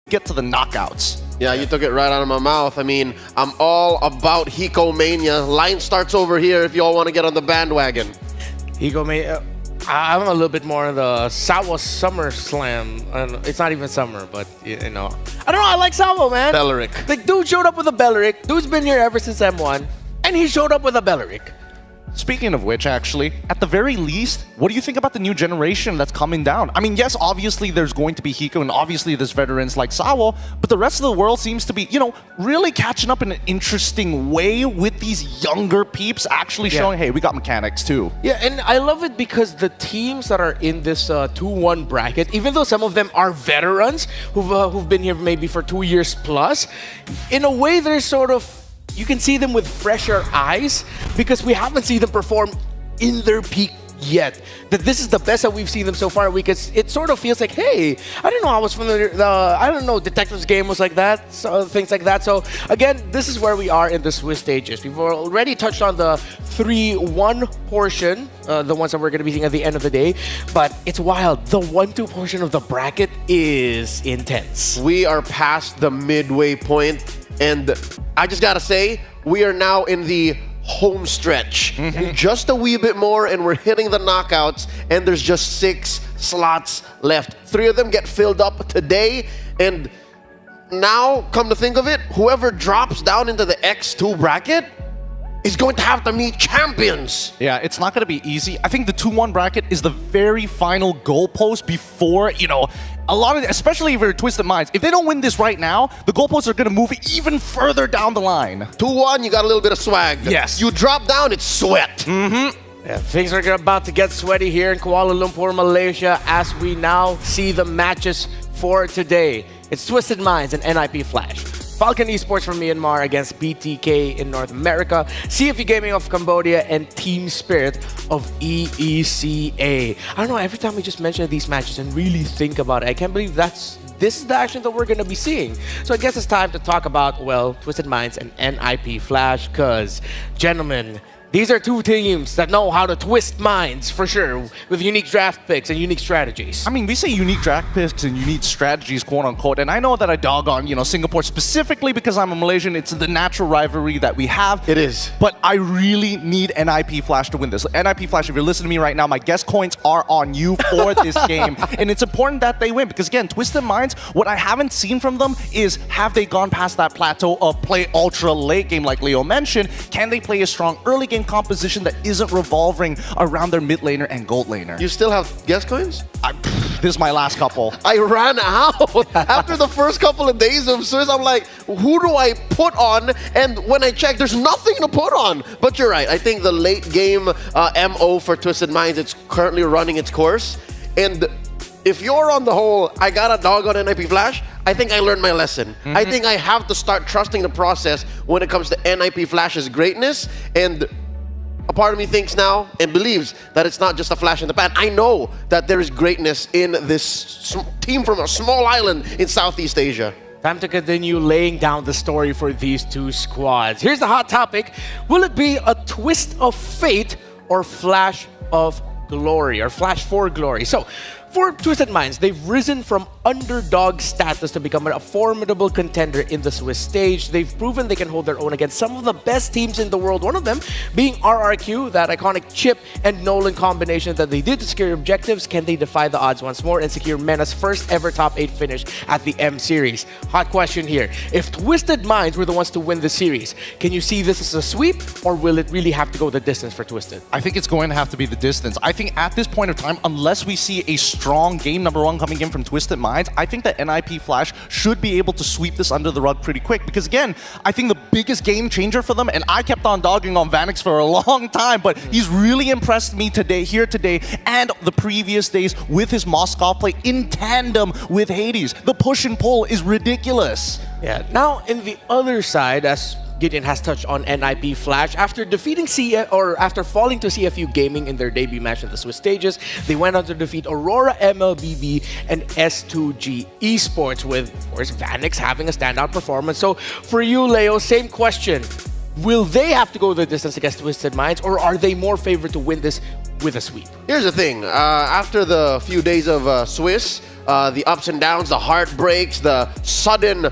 get to the knockouts. Yeah, you took it right out of my mouth. I mean, I'm all about Hiko Mania. Line starts over here if you all want to get on the bandwagon. Hiko Mania. I'm a little bit more in the Sawa Summer Slam. It's not even summer, but you know. I don't know, I like Sawa, man. Belleric. Like, dude showed up with a Belleric. Dude's been here ever since M1. And he showed up with a Belleric. Speaking of which, actually, at the very least, what do you think about the new generation that's coming down? I mean, yes, obviously there's going to be Hiko, and obviously there's veterans like Sawa, but the rest of the world seems to be, you know, really catching up in an interesting way with these younger peeps actually showing, hey, we got mechanics too. Yeah, and I love it because the teams that are in this 2-1 bracket, even though some of them are veterans who've been here maybe for 2 years plus, in a way they're sort of, you can see them with fresher eyes because we haven't seen them perform in their peak yet. That this is the best that we've seen them so far. It sort of feels like, hey, I didn't know I was familiar. I don't know, Detectives game was like that, so things like that. So again, this is where we are in the Swiss stages. We've already touched on the 3-1 portion, the ones that we're going to be seeing at the end of the day. But it's wild. The 1-2 portion of the bracket is intense. We are past the midway point, and I just gotta say, we are now in the home stretch. Just a wee bit more and we're hitting the knockouts, and there's just 6 slots left. 3 of them get filled up today, and now, come to think of it, whoever drops down into the X2 bracket is going to have to meet champions. Yeah, it's not going to be easy. I think the 2-1 bracket is the very final goalpost before, you know, a lot of, especially if you're Twisted Minds, if they don't win this right now, the goalposts are going to move even further down the line. 2-1, you got a little bit of swag. Yes. You drop down, it's sweat. Yeah, things are about to get sweaty here in Kuala Lumpur, Malaysia, as we now see the matches for today. It's Twisted Minds and NIP Flash. Falcon Esports from Myanmar against BTK in North America, CFU Gaming of Cambodia, and Team Spirit of EECA. I don't know, every time we just mention these matches and really think about it, I can't believe this is the action that we're going to be seeing. So I guess it's time to talk about, well, Twisted Minds and NIP Flash, because, gentlemen, these are 2 teams that know how to twist minds, for sure, with unique draft picks and unique strategies. I mean, we say unique draft picks and unique strategies, quote unquote, and I know that I dog on, you know, Singapore specifically because I'm a Malaysian. It's the natural rivalry that we have. It is. But I really need NIP Flash to win this. NIP Flash, if you're listening to me right now, my guest coins are on you for this game. And it's important that they win because, again, Twisted Minds, what I haven't seen from them is have they gone past that plateau of play ultra late game like Leo mentioned? Can they play a strong early game composition that isn't revolving around their mid laner and gold laner? You still have guest coins? This is my last couple. I ran out. After the first couple of days of Swiss, I'm like, who do I put on? And when I check, there's nothing to put on. But you're right. I think the late game MO for Twisted Minds, it's currently running its course. And if you're on the whole, I got a dog on NIP Flash, I think I learned my lesson. I think I have to start trusting the process when it comes to NIP Flash's greatness. And a part of me thinks now and believes that it's not just a flash in the pan. I know that there is greatness in this team from a small island in Southeast Asia. Time to continue laying down the story for these 2 squads. Here's the hot topic. Will it be a twist of fate or flash of glory, or flash for glory? So, for Twisted Minds, they've risen from underdog status to become a formidable contender in the Swiss stage. They've proven they can hold their own against some of the best teams in the world, one of them being RRQ, that iconic Chip and Nolan combination that they did to secure objectives. Can they defy the odds once more and secure MENA's first ever top 8 finish at the M Series? Hot question here. If Twisted Minds were the ones to win the series, can you see this as a sweep, or will it really have to go the distance for Twisted? I think it's going to have to be the distance. I think at this point of time, unless we see a strong game number 1 coming in from Twisted Minds, I think that NIP Flash should be able to sweep this under the rug pretty quick. Because again, I think the biggest game changer for them, and I kept on dogging on Vanix for a long time, but he's really impressed me here today, and the previous days with his Moskov play in tandem with Hades. The push and pull is ridiculous. Yeah. Now, in the other side, as Gideon has touched on NIP Flash. After defeating after falling to CFU Gaming in their debut match in the Swiss stages, they went on to defeat Aurora MLBB and S2G Esports, with, of course, Vanix having a standout performance. So for you, Leo, same question. Will they have to go the distance against Twisted Minds, or are they more favored to win this with a sweep? Here's the thing. After the few days of Swiss, the ups and downs, the heartbreaks, the sudden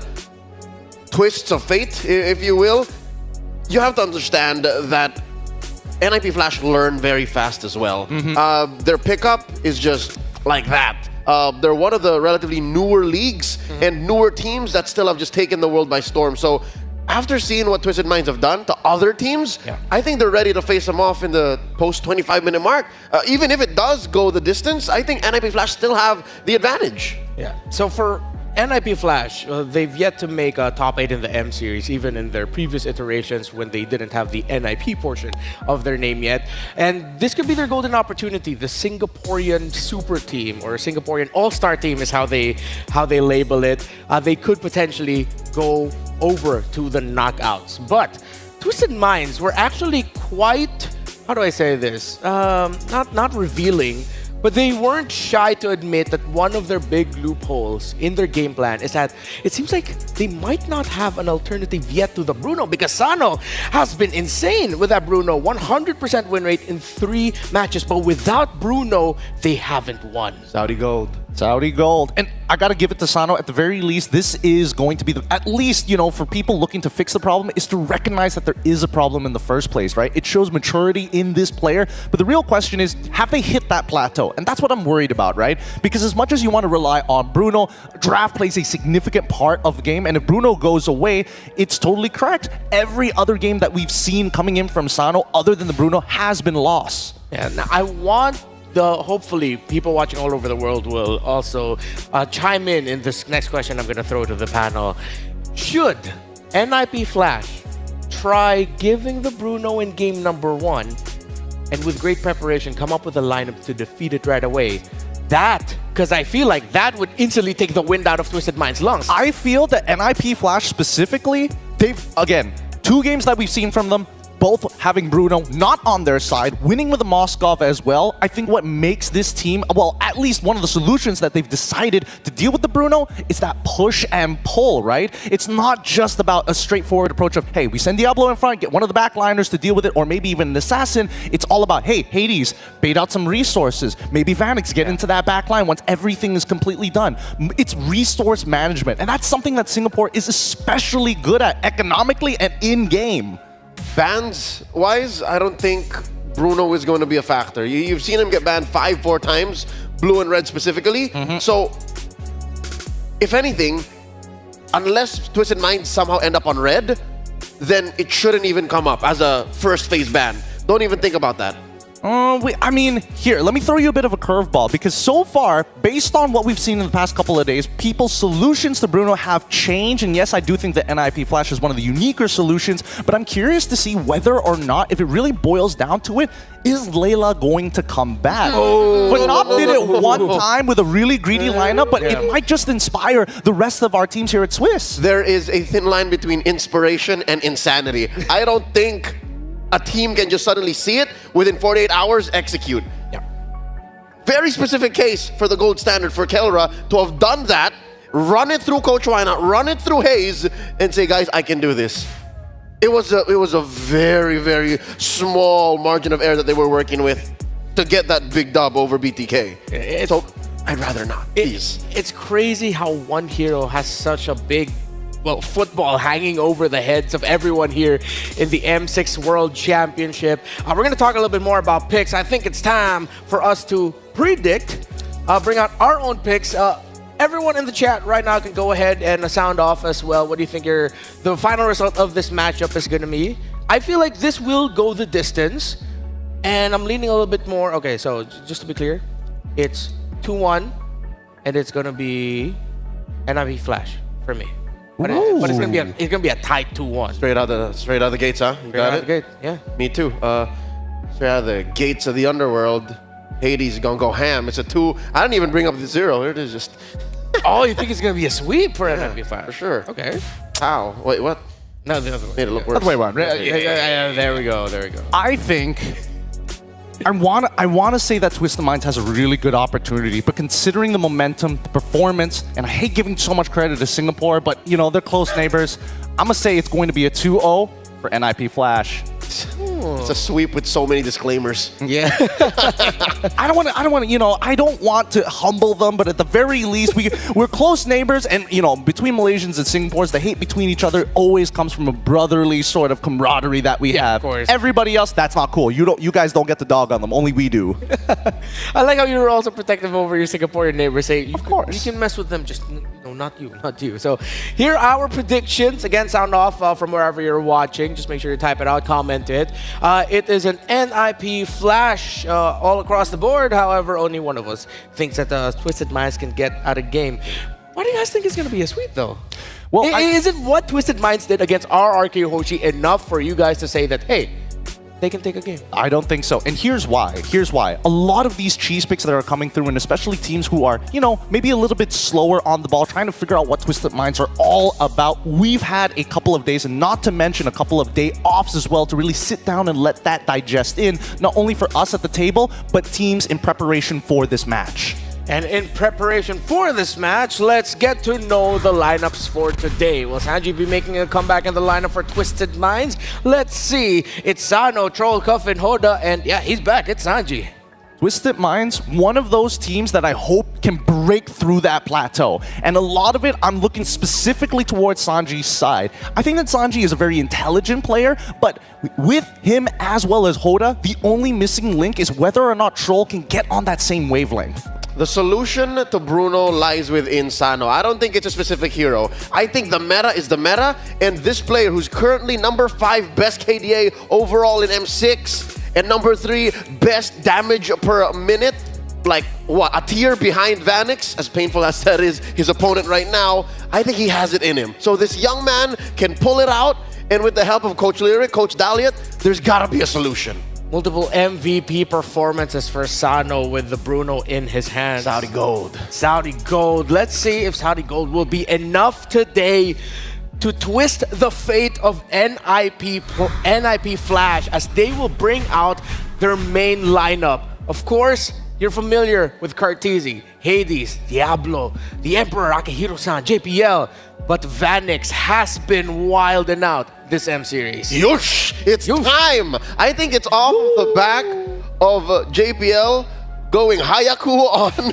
twists of fate, if you will, you have to understand that NIP Flash learn very fast as well. Their pickup is just like that. They're one of the relatively newer leagues and newer teams that still have just taken the world by storm. So after seeing what Twisted Minds have done to other teams, I think they're ready to face them off in the post 25-minute mark. Even if it does go the distance, I think NIP Flash still have the advantage. Yeah. So for NIP Flash, they've yet to make a top 8 in the M series, even in their previous iterations when they didn't have the NIP portion of their name yet. And this could be their golden opportunity. The Singaporean super team or Singaporean all-star team is how they label it. They could potentially go over to the knockouts. But Twisted Minds were actually quite, how do I say this? Not revealing, but they weren't shy to admit that one of their big loopholes in their game plan is that it seems like they might not have an alternative yet to the Bruno, because Sano has been insane with that Bruno. 100% win rate in 3 matches, but without Bruno, they haven't won. Saudi Gold. Saudi Gold. And I got to give it to Sano. At the very least, this is going to be, at least, for people looking to fix the problem, is to recognize that there is a problem in the first place, right? It shows maturity in this player. But the real question is, have they hit that plateau? And that's what I'm worried about, right? Because as much as you want to rely on Bruno, draft plays a significant part of the game. And if Bruno goes away, it's totally correct. Every other game that we've seen coming in from Sano, other than the Bruno, has been lost. Yeah, now I want hopefully people watching all over the world will also chime in this next question I'm going to throw to the panel. Should NIP Flash try giving the Bruno in game number 1 and with great preparation come up with a lineup to defeat it right away? Because I feel like that would instantly take the wind out of Twisted Minds' lungs. I feel that NIP Flash specifically, they've, again, 2 games that we've seen from them, both having Bruno not on their side, winning with the Moskov as well. I think what makes this team, well, at least one of the solutions that they've decided to deal with the Bruno is that push and pull, right? It's not just about a straightforward approach of, hey, we send Diablo in front, get one of the backliners to deal with it, or maybe even an assassin. It's all about, hey, Hades, bait out some resources. Maybe Vanix, get into that backline once everything is completely done. It's resource management, and that's something that Singapore is especially good at economically and in-game. Bans-wise, I don't think Bruno is going to be a factor. You've seen him get banned 4 times, blue and red specifically. So, if anything, unless Twisted Minds somehow end up on red, then it shouldn't even come up as a first phase ban. Don't even think about that. I mean, here, let me throw you a bit of a curveball, because so far, based on what we've seen in the past couple of days, people's solutions to Bruno have changed, and yes, I do think that NIP Flash is one of the uniquer solutions, but I'm curious to see whether or not, if it really boils down to it, is Layla going to come back? Phenob did it one time with a really greedy lineup, but it might just inspire the rest of our teams here at Swiss. There is a thin line between inspiration and insanity. I don't think a team can just suddenly see it, within 48 hours, execute. Very specific case for the gold standard for Kelra to have done that, run it through Coach Wynot, run it through Hayes, and say, guys, I can do this. It was a very, very small margin of error that they were working with to get that big dub over BTK. So I'd rather not, please. It's crazy how one hero has such a big football hanging over the heads of everyone here in the M6 World Championship. We're going to talk a little bit more about picks. I think it's time for us to predict, bring out our own picks. Everyone in the chat right now can go ahead and sound off as well. What do you think the final result of this matchup is going to be? I feel like this will go the distance, and I'm leaning a little bit more. Okay, so just to be clear, it's 2-1, and it's going to be NIP Flash for me. But it's gonna be a tight 2-1. Straight out the gates, huh? You got it? Gate, yeah. Me too. Straight out of the gates of the underworld. Hades is gonna go ham. It's a 2. I didn't even bring up the 0. It is just. Oh, you think it's gonna be a sweep for NIP Flash? For sure. Okay. How? Wait, what? No, the other way. Made it look worse. Other way around. Yeah, there we go. I think I want to say that Twisted Minds has a really good opportunity, but considering the momentum, the performance, and I hate giving so much credit to Singapore, but they're close neighbors, I'm going to say it's going to be a 2-0 for NIP Flash. It's a sweep with so many disclaimers. Yeah. I don't want to humble them, but at the very least, we're close neighbors, and between Malaysians and Singaporeans, the hate between each other always comes from a brotherly sort of camaraderie that we have. of course. Everybody else, that's not cool. You guys don't get the dog on them. Only we do. I like how you were also protective over your Singaporean neighbors. Say, Of course. you can mess with them, just not you. So here are our predictions. Again, sound off from wherever you're watching. Just make sure you type it out, comment it. It is an NIP Flash all across the board. However, only one of us thinks that Twisted Minds can get out of game. Why do you guys think it's going to be a sweep, though? Well, is it what Twisted Minds did against RRQ Hoshi enough for you guys to say that, hey, they can take a game? I don't think so. And here's why. A lot of these cheese picks that are coming through, and especially teams who are, maybe a little bit slower on the ball, trying to figure out what Twisted Minds are all about. We've had a couple of days, and not to mention a couple of day offs as well, to really sit down and let that digest in, not only for us at the table, but teams in preparation for this match. And in preparation for this match, let's get to know the lineups for today. Will Sanji be making a comeback in the lineup for Twisted Minds? Let's see. It's Sano, Troll, Cuff, and Hoda, and yeah, he's back. It's Sanji. Twisted Minds, one of those teams that I hope can break through that plateau. And a lot of it, I'm looking specifically towards Sanji's side. I think that Sanji is a very intelligent player, but with him as well as Hoda, the only missing link is whether or not Troll can get on that same wavelength. The solution to Bruno lies within Sano. I don't think it's a specific hero. I think the meta is the meta, and this player who's currently number 5 best KDA overall in M6 and number 3 best damage per minute, like what, a tier behind Vanix, as painful as that is his opponent right now, I think he has it in him. So this young man can pull it out, and with the help of Coach Lyric, Coach Daliot, there's gotta be a solution. Multiple MVP performances for Sano with the Bruno in his hands. Saudi Gold. Saudi Gold. Let's see if Saudi Gold will be enough today to twist the fate of NIP Flash as they will bring out their main lineup. Of course, you're familiar with Carteezy, Hades, Diablo, the Emperor, Akihiro-san, JPL, but Vanix has been wilding out this M series. Yush! It's time! I think it's off the back of JPL going Hayaku on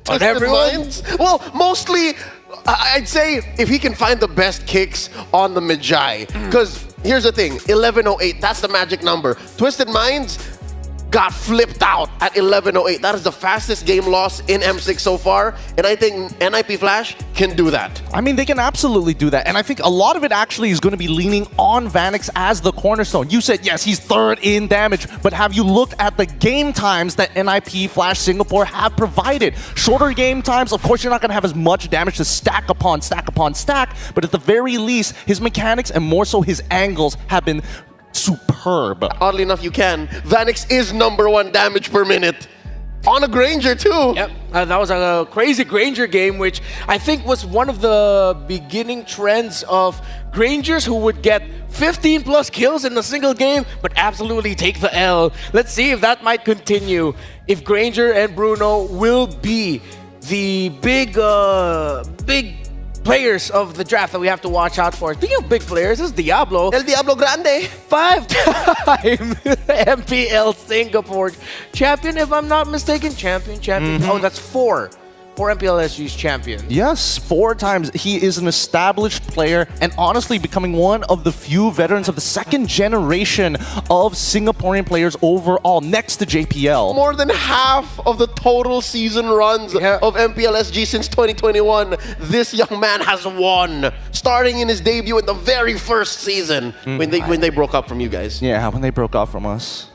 Twisted everyone? Minds. Well, mostly, I'd say if he can find the best kicks on the Magi. Because here's the thing, 1108, that's the magic number. Twisted Minds got flipped out at 1108. That is the fastest game loss in M6 so far, and I think NIP Flash can do that. I mean, they can absolutely do that, and I think a lot of it actually is going to be leaning on Vanix as the cornerstone. You said, yes, he's 3rd in damage, but have you looked at the game times that NIP Flash Singapore have provided? Shorter game times, of course, you're not going to have as much damage to stack upon stack, but at the very least, his mechanics and more so his angles have been superb. Oddly enough, you can. Vanix is number 1 damage per minute. On a Granger, too. Yep, that was a crazy Granger game, which I think was one of the beginning trends of Grangers who would get 15 plus kills in a single game, but absolutely take the L. Let's see if that might continue. If Granger and Bruno will be the big players of the draft that we have to watch out for. Speaking of big players, this is Diablo. El Diablo Grande. 5-time MPL Singapore champion, if I'm not mistaken. Champion. Oh, that's 4 MPL SG's champion. Yes, 4 times. He is an established player and honestly becoming one of the few veterans of the 2nd generation of Singaporean players overall, next to JPL. More than half of the total season runs of MPL SG since 2021, this young man has won, starting in his debut in the very first season when they broke up from you guys. Yeah, when they broke off from us.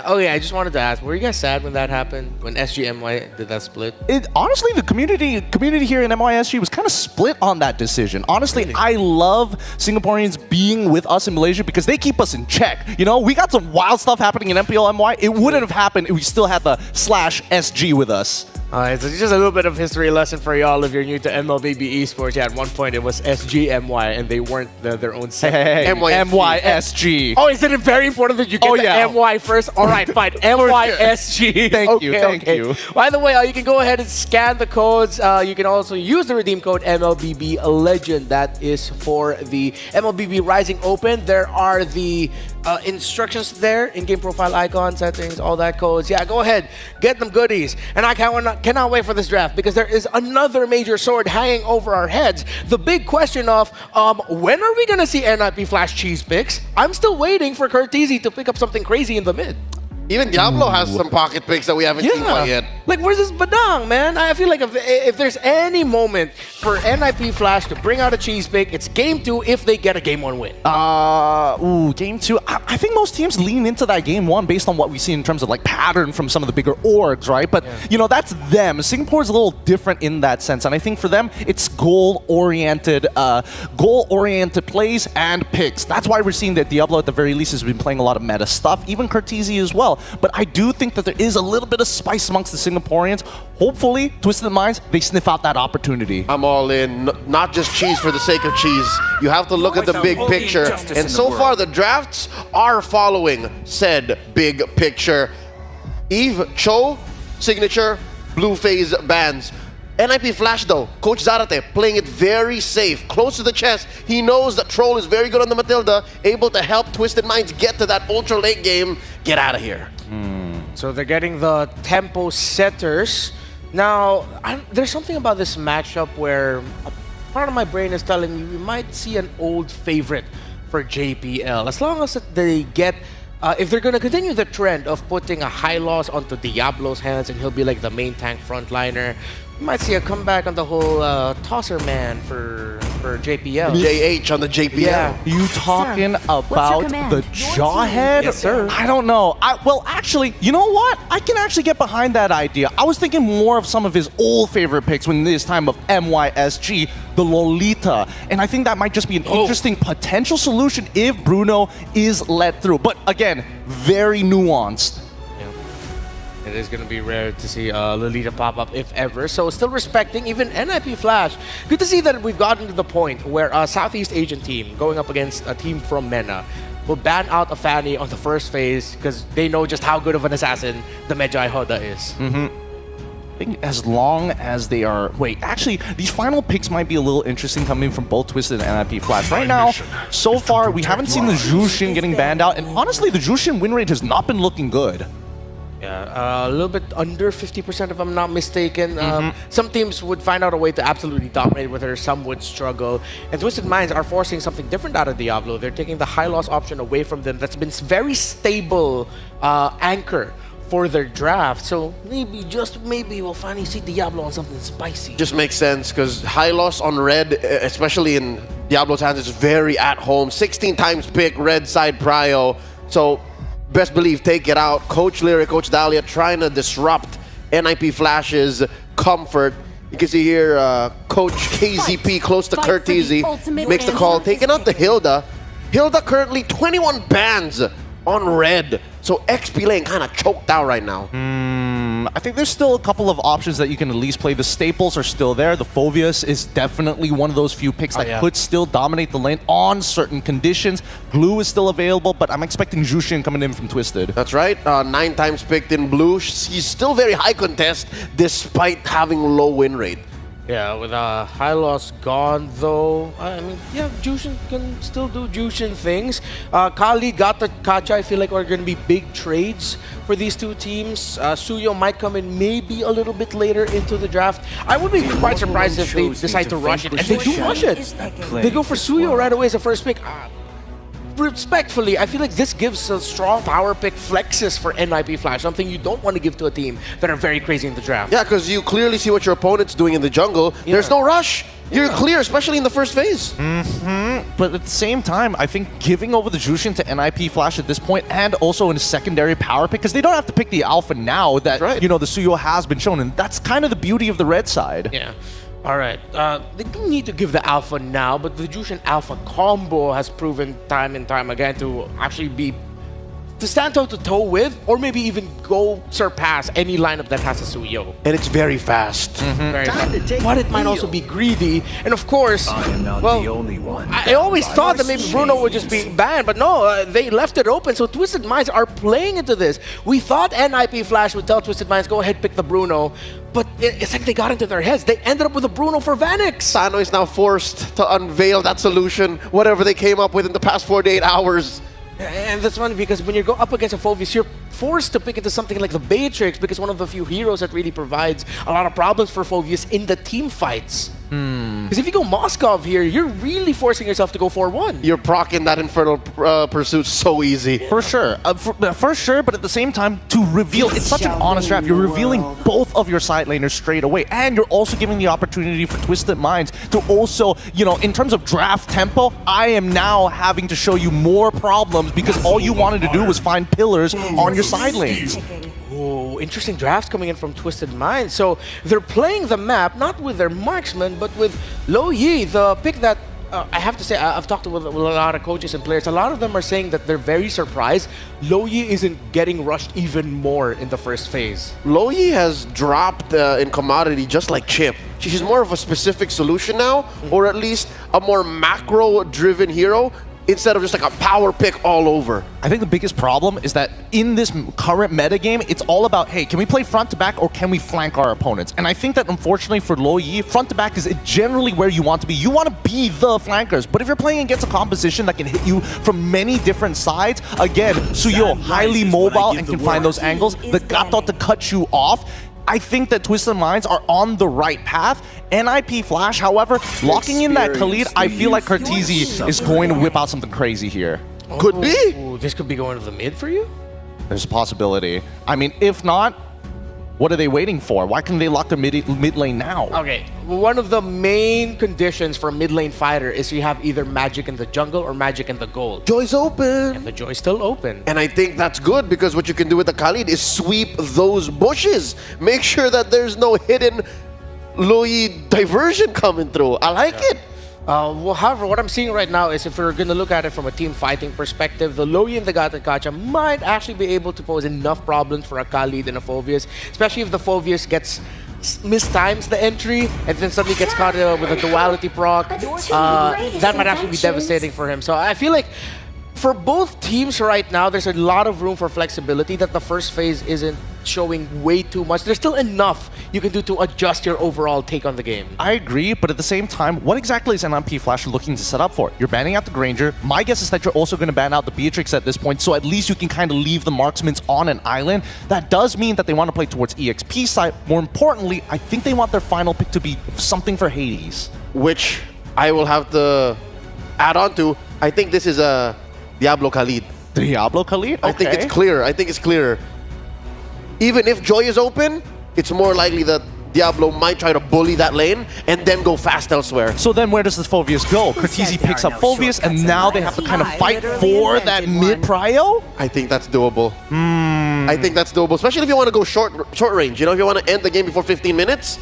Oh yeah, I just wanted to ask, were you guys sad when that happened? When SGMY did that split? Honestly, the community here in MYSG was kind of split on that decision. Honestly, Really? I love Singaporeans being with us in Malaysia because they keep us in check. You know, we got some wild stuff happening in MPL MY. It wouldn't have happened if we still had the /SG with us. Alright, so just a little bit of history lesson for y'all if you're new to MLBB Esports. Yeah, at one point it was SGMY and they weren't their own set. MYSG. Oh, is it very important that you get the MY first? All right, fine. MYSG. Thank you. By the way, you can go ahead and scan the codes. You can also use the redeem code MLBB Legend. That is for the MLBB Rising Open. There are the instructions there, in-game profile icon settings, all that codes. Yeah, go ahead, get them goodies. And I cannot wait for this draft because there is another major sword hanging over our heads. The big question of when are we gonna see NIP Flash cheese picks? I'm still waiting for Curtizi to pick up something crazy in the mid. Even Diablo has some pocket picks that we haven't seen quite yet. Like, where's this Badang, man? I feel like if there's any moment for NIP Flash to bring out a cheese pick, it's game 2 if they get a game 1 win. Game 2. I think most teams lean into that game 1 based on what we see in terms of like pattern from some of the bigger orgs, right? But you know, that's them. Singapore's a little different in that sense, and I think for them it's goal-oriented plays and picks. That's why we're seeing that Diablo at the very least has been playing a lot of meta stuff, even Curtizi as well. But I do think that there is a little bit of spice amongst the Singaporeans. Hopefully, Twisted Minds, they sniff out that opportunity. I'm all in. Not just cheese for the sake of cheese. You have to look at the big picture. And so far, the drafts are following said big picture. Eve, Cho, Signature, Blue Phase bans. NIP Flash though, Coach Zarate playing it very safe, close to the chest. He knows that Troll is very good on the Matilda, able to help Twisted Minds get to that ultra late game. Get out of here. So they're getting the tempo setters. Now, there's something about this matchup where part of my brain is telling me we might see an old favorite for JPL. As long as they get, if they're going to continue the trend of putting a high loss onto Diablo's hands and he'll be like the main tank frontliner, we might see a comeback on the whole tosser man for JPL. JH on the JPL. Yeah. You talking about the Jawhead? Yes, sir. I don't know. Well, actually, you know what? I can actually get behind that idea. I was thinking more of some of his old favorite picks when this time of MYSG, the Lolita. And I think that might just be an interesting potential solution if Bruno is let through. But again, very nuanced. It is going to be rare to see Lolita pop up, if ever. So still respecting even NIP Flash. Good to see that we've gotten to the point where a Southeast Asian team going up against a team from MENA will ban out a Fanny on the first phase because they know just how good of an assassin the Medjay Hoda is. I think as long as they are... Wait, actually, these final picks might be a little interesting coming from both Twisted and NIP Flash. Right now, so far, we haven't seen the Jushin getting banned out. And honestly, the Jushin win rate has not been looking good. Yeah, a little bit under 50% if I'm not mistaken. Some teams would find out a way to absolutely dominate with her, some would struggle. And Twisted Minds are forcing something different out of Diablo. They're taking the high loss option away from them. That's been very stable anchor for their draft. So maybe, just maybe, we'll finally see Diablo on something spicy. Just makes sense because high loss on red, especially in Diablo's hands, is very at home. 16 times pick, red side prio. So best believe take it out. Coach Lyric, Coach Dahlia trying to disrupt NIP Flash's comfort. You can see here Coach KZP close to Curtizi makes the call, taking out the Hilda. Hilda currently 21 bans on red. So XP lane kind of choked out right now. I think there's still a couple of options that you can at least play. The staples are still there. The Phoveus is definitely one of those few picks that could still dominate the lane on certain conditions. Glue is still available, but I'm expecting Jushin coming in from Twisted. That's right. 9 times picked in blue. He's still very high contest despite having low win rate. Yeah, with high loss gone though, I mean, yeah, Jushin can still do Jushin things. Khalid got the Kacha. I feel like are going to be big trades for these two teams. Suyo might come in maybe a little bit later into the draft. I would be quite surprised if they decide to rush it, and they do rush it. They go for Suyo right away as a first pick. Respectfully, I feel like this gives a strong power pick flexes for NIP Flash, something you don't want to give to a team that are very crazy in the draft. Yeah, because you clearly see what your opponent's doing in the jungle. There's no rush. You're clear, especially in the first phase. But at the same time, I think giving over the Jushin to NIP Flash at this point, and also in a secondary power pick, because they don't have to pick the alpha now that you know the Suyo has been shown, and that's kind of the beauty of the red side. Yeah. All right, they don't need to give the alpha now, but the Jushin alpha combo has proven time and time again to actually be to stand toe-to-toe with, or maybe even go surpass any lineup that has a Suyo. And it's very fast. Very fast. But it might also be greedy. And of course, I am not well, the only one. I always thought that maybe Bruno would just be banned, but no, they left it open. So Twisted Minds are playing into this. We thought NIP Flash would tell Twisted Minds, go ahead, pick the Bruno. But it's like they got into their heads. They ended up with a Bruno for Vanix. Sano is now forced to unveil that solution, whatever they came up with in the past 48 hours. And that's funny because when you go up against a Phoveus, you're forced to pick into something like the Beatrix because one of the few heroes that really provides a lot of problems for Phoveus in the team fights. Because if you go Moskov here, you're really forcing yourself to go 4-1. You're proccing that Infernal Pursuit so easy. For sure. For sure, but at the same time, to reveal, it's such an honest draft. You're revealing both of your side laners straight away, and you're also giving the opportunity for Twisted Minds to also, you know, in terms of draft tempo, I am now having to show you more problems because all you wanted to do was find pillars on your side lanes. Oh, interesting drafts coming in from Twisted Minds. So they're playing the map, not with their marksman, but with Lo Yi, the pick that I have to say, I've talked with a lot of coaches and players. A lot of them are saying that they're very surprised Lo Yi isn't getting rushed even more in the first phase. Lo Yi has dropped in commodity just like Chip. She's more of a specific solution now, or at least a more macro-driven hero, instead of just like a power pick all over. I think the biggest problem is that in this current metagame, it's all about, hey, can we play front to back or can we flank our opponents? And I think that unfortunately for Lo Yi, front to back is generally where you want to be. You want to be the flankers, but if you're playing against a composition that can hit you from many different sides, again, Suyo, highly mobile and can find those angles, the Gato to cut you off. I think that Twisted Minds are on the right path. NIP Flash, however, locking in that Khalid, I feel like Carteezy is going to whip out something crazy here. Could be. Ooh, this could be going to the mid for you? There's a possibility. I mean, if not, what are they waiting for? Why can't they lock their mid lane now? Okay, one of the main conditions for a mid lane fighter is you have either magic in the jungle or magic in the gold. Joy's open. And the Joy's still open. And I think that's good because what you can do with the Khalid is sweep those bushes. Make sure that there's no hidden Lo Yi diversion coming through. I like it. Well, however, what I'm seeing right now is if we're going to look at it from a team fighting perspective, the Lo Yi and the Gata Gacha might actually be able to pose enough problems for a Khalid and a Phoveus, especially if the Phoveus gets mistimes the entry and then suddenly gets caught with a duality proc. That might actually be devastating for him. So I feel like for both teams right now, there's a lot of room for flexibility that the first phase isn't showing way too much. There's still enough you can do to adjust your overall take on the game. I agree, but at the same time, what exactly is NIP Flash looking to set up for? You're banning out the Granger. My guess is that you're also going to ban out the Beatrix at this point, so at least you can kind of leave the marksmen on an island. That does mean that they want to play towards EXP side. More importantly, I think they want their final pick to be something for Hades. Which I will have to add on to. I think this is a Diablo Khalid. Diablo Khalid? Okay. I think it's clear. I think it's clear. Even if Joy is open, it's more likely that Diablo might try to bully that lane and then go fast elsewhere. So then where does this Phoveus go? Carteezy picks up Phoveus, and now they have to kind of fight for that mid-prio? I think that's doable. I think that's doable, especially if you want to go short range. You know, if you want to end the game before 15 minutes,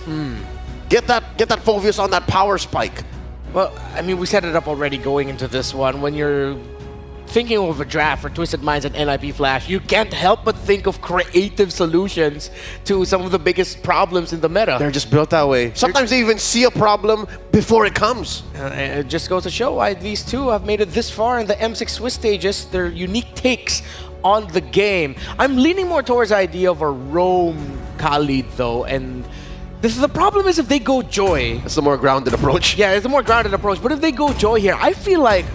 get that Phoveus on that power spike. Well, I mean, we set it up already going into this one. When you're thinking of a draft for Twisted Minds and NIP Flash, you can't help but think of creative solutions to some of the biggest problems in the meta. They're just built that way. Sometimes they even see a problem before it comes. It just goes to show why these two have made it this far in the M6 Swiss stages. Their unique takes on the game. I'm leaning more towards the idea of a roam Khalid though, and the problem is if they go Joy. It's a more grounded approach. Yeah, it's a more grounded approach, but if they go Joy here, I feel like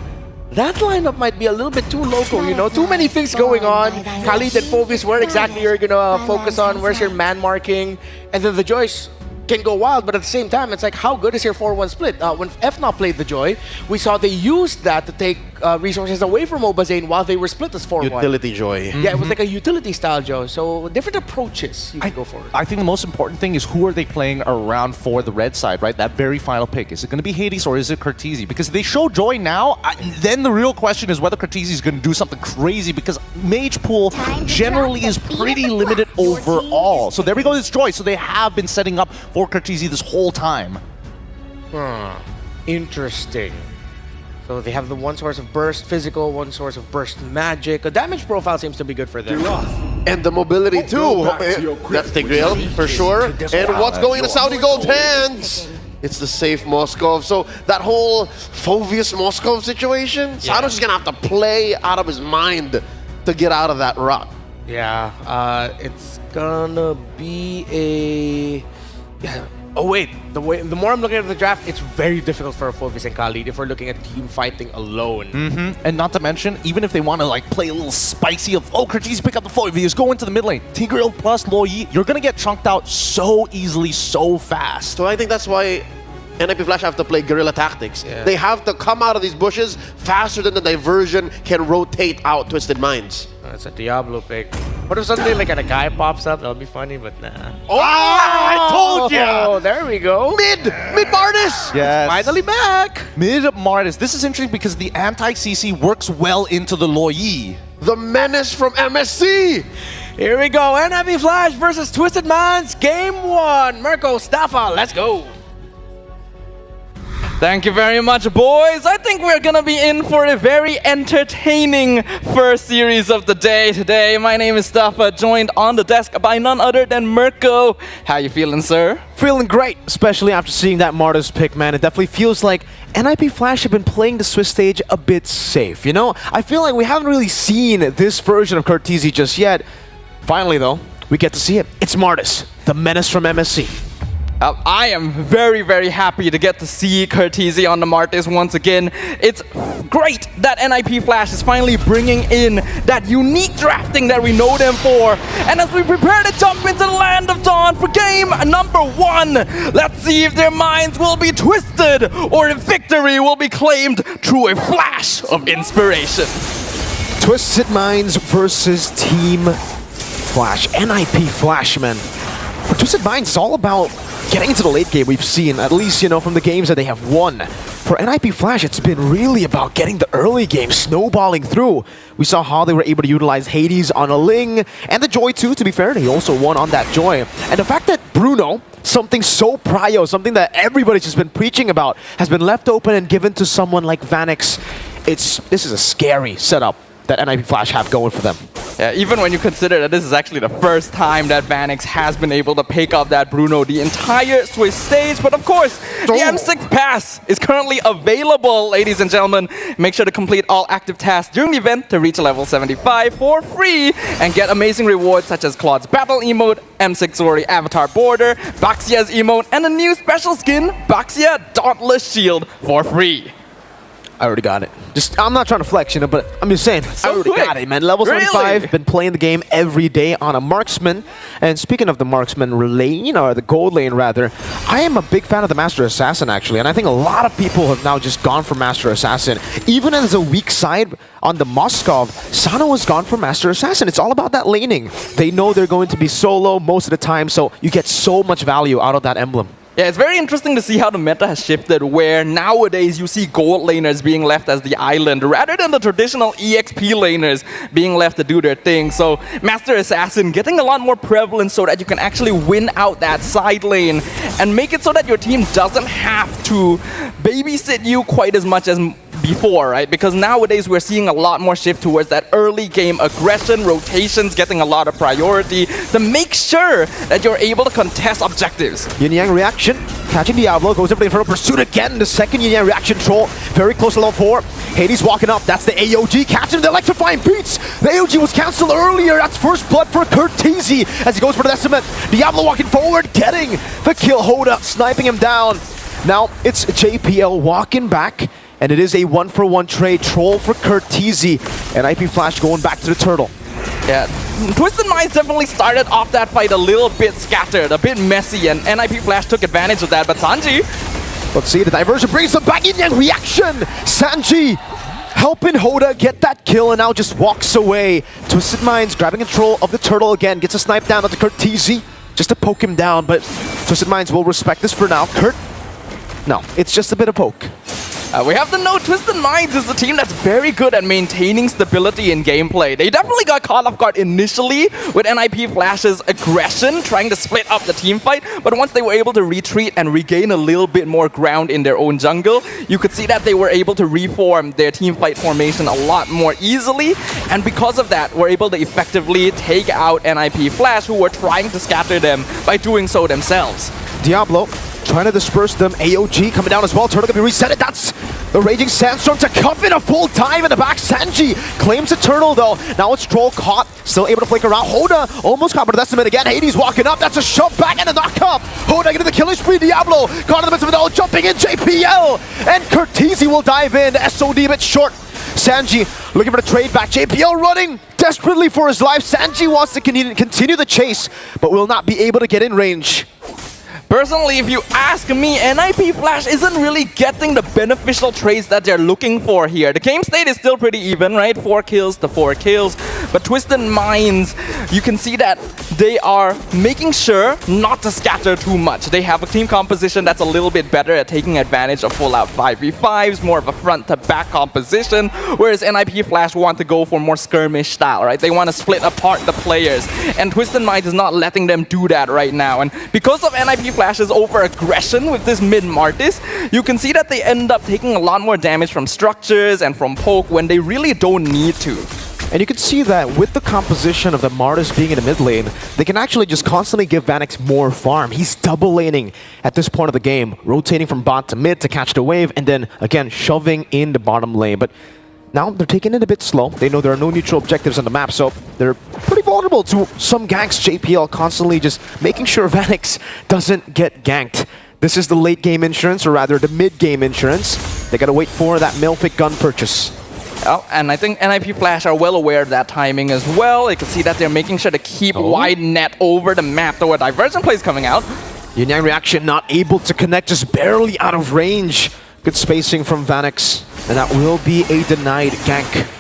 that lineup might be a little bit too local, you know? Too many things going on. Khalid and Phoveus, where exactly you're gonna focus on, where's your man marking, and then the Joyce can go wild, but at the same time, it's like, how good is your 4-1 split? When FNOP played the Joy, we saw they used that to take resources away from Obazane while they were split as 4-1. Utility Joy. Yeah, it was like a utility style Joy, so different approaches you can go for. I think the most important thing is who are they playing around for the red side, right? That very final pick. Is it going to be Hades or is it Carteezy? Because if they show Joy now, then the real question is whether Carteezy is going to do something crazy because Mage Pool generally is pretty limited overall. So there we go, it's Joy. So they have been setting up for Carteezy this whole time. Interesting. So they have the one source of burst physical, one source of burst magic. The damage profile seems to be good for them. And the mobility too. That's Tigreal for sure. And what's going to Saudi Gold's hands? It's the safe Moskov. So that whole Phoveus Moskov situation, Sanos is gonna have to play out of his mind to get out of that rut. Yeah, it's gonna be a... Yeah. Oh wait, the more I'm looking at the draft, it's very difficult for Phoveus and Khalid if we're looking at team fighting alone. And not to mention, even if they want to like play a little spicy of, oh, Curtis, pick up the Phoveus, go into the mid lane, Tigreal plus Loyi, you're going to get chunked out so easily, so fast. So I think that's why NIP Flash have to play guerrilla tactics. Yeah. They have to come out of these bushes faster than the diversion can rotate out Twisted Minds. It's a Diablo pick. What if suddenly like a guy pops up? That'll be funny, but nah. Oh, I told you! Oh, there we go. Mid Martis! Yes. Finally back. Mid Martis. This is interesting because the anti-CC works well into the Loyi. The menace from MSC! Here we go. NIP Flash versus Twisted Minds. Game 1. Mirko, Staffa, let's go. Thank you very much, boys. I think we're gonna be in for a very entertaining first series of the day today. My name is Staffa, joined on the desk by none other than Mirko. How you feeling, sir? Feeling great, especially after seeing that Martis pick, man. It definitely feels like NIP Flash have been playing the Swiss stage a bit safe, you know? I feel like we haven't really seen this version of Curtizi just yet. Finally, though, we get to see it. It's Martis, the menace from MSC. I am very, very happy to get to see Curtizi on the Martis once again. It's great that NIP Flash is finally bringing in that unique drafting that we know them for. And as we prepare to jump into the Land of Dawn for game number 1, let's see if their minds will be twisted or if victory will be claimed through a flash of inspiration. Twisted Minds versus Team Flash. NIP Flash, man. For Twisted Minds, it's all about getting into the late game. We've seen, at least, you know, from the games that they have won. For NIP Flash, it's been really about getting the early game snowballing through. We saw how they were able to utilize Hades on a Ling, and the Joy too, to be fair. He also won on that Joy. And the fact that Bruno, something so prio, something that everybody's just been preaching about, has been left open and given to someone like Vanix, this is a scary setup that NIP Flash have going for them. Yeah, even when you consider that this is actually the first time that Vanix has been able to pick up that Bruno the entire Swiss stage. But of course, the M6 pass is currently available, ladies and gentlemen. Make sure to complete all active tasks during the event to reach level 75 for free and get amazing rewards such as Claude's Battle emote, M6 Zori Avatar Border, Baxia's emote, and a new special skin, Baxia Dauntless Shield, for free. I already got it. I'm not trying to flex, you know, but I'm just saying, I already quick. got it, man. Level 75, Really? been playing the game every day on a marksman. And speaking of the marksman lane, you know, or the gold lane rather, I am a big fan of the Master Assassin, actually. And I think a lot of people have now just gone for Master Assassin. Even as a weak side on the Moskov, Sano has gone for Master Assassin. It's all about that laning. They know they're going to be solo most of the time, so you get so much value out of that emblem. Yeah, it's very interesting to see how the meta has shifted, where nowadays you see gold laners being left as the island rather than the traditional EXP laners being left to do their thing. So Master Assassin getting a lot more prevalence so that you can actually win out that side lane and make it so that your team doesn't have to babysit you quite as much as before, right? Because nowadays we're seeing a lot more shift towards that early game aggression, rotations getting a lot of priority to make sure that you're able to contest objectives. Yin Yang reaction, catching Diablo, goes over the infernal pursuit again. The second Yin Yang reaction troll, very close to level 4. Hades walking up, that's the AOG, catching the electrifying beats. The AOG was cancelled earlier, that's first blood for Curtizi as he goes for the Decimate. Diablo walking forward, getting the kill. Hoda sniping him down. Now it's JPL walking back, and it is a 1-for-1 trade. Troll for Curtizi, and IP Flash going back to the turtle. Yeah, Twisted Minds definitely started off that fight a little bit scattered, a bit messy, and NIP Flash took advantage of that. But Sanji, let's see, the diversion brings them back. Yin Yang reaction. Sanji helping Hoda get that kill and now just walks away. Twisted Minds grabbing control of the turtle again, gets a snipe down onto Curtizi just to poke him down, but Twisted Minds will respect this for now. Kurt, no, it's just a bit of poke. We have to know Twisted Minds is the team that's very good at maintaining stability in gameplay. They definitely got caught off guard initially with NIP Flash's aggression, trying to split up the team fight, but once they were able to retreat and regain a little bit more ground in their own jungle, you could see that they were able to reform their team fight formation a lot more easily, and because of that, were able to effectively take out NIP Flash, who were trying to scatter them by doing so themselves. Diablo trying to disperse them. AOG coming down as well. Turtle gonna be resetted. That's the Raging Sandstorm to cuff in a full dive in the back. Sanji claims the turtle though. Now it's Troll caught, still able to flick around. Hoda almost caught, but that's him again. Hades walking up. That's a shove back and a knock up. Hoda getting the killing spree. Diablo caught in the midst of it all, jumping in. JPL and Curtizi will dive in. SOD a bit short. Sanji looking for the trade back. JPL running desperately for his life. Sanji wants to continue the chase, but will not be able to get in range. Personally, if you ask me, NIP Flash isn't really getting the beneficial trades that they're looking for here. The game state is still pretty even, right? 4 kills to 4 kills. But Twisted Minds, you can see that they are making sure not to scatter too much. They have a team composition that's a little bit better at taking advantage of full-out 5v5s, more of a front-to-back composition, whereas NIP Flash want to go for more skirmish style, right? They want to split apart the players, and Twisted Minds is not letting them do that right now. And because of NIP Flash's over-aggression with this mid-Martis, you can see that they end up taking a lot more damage from structures and from poke when they really don't need to. And you can see that with the composition of the Martis being in the mid lane, they can actually just constantly give Vanix more farm. He's double laning at this point of the game, rotating from bot to mid to catch the wave, and then again shoving in the bottom lane. But now they're taking it a bit slow. They know there are no neutral objectives on the map, so they're pretty vulnerable to some ganks. JPL constantly just making sure Vanix doesn't get ganked. This is the late game insurance, or rather the mid game insurance. They gotta wait for that Malefic gun purchase. Oh, and I think NIP Flash are well aware of that timing as well. You can see that they're making sure to keep wide net over the map, though a diversion play is coming out. Yin Yang Reaction not able to connect, just barely out of range. Good spacing from Vanix, and that will be a denied gank.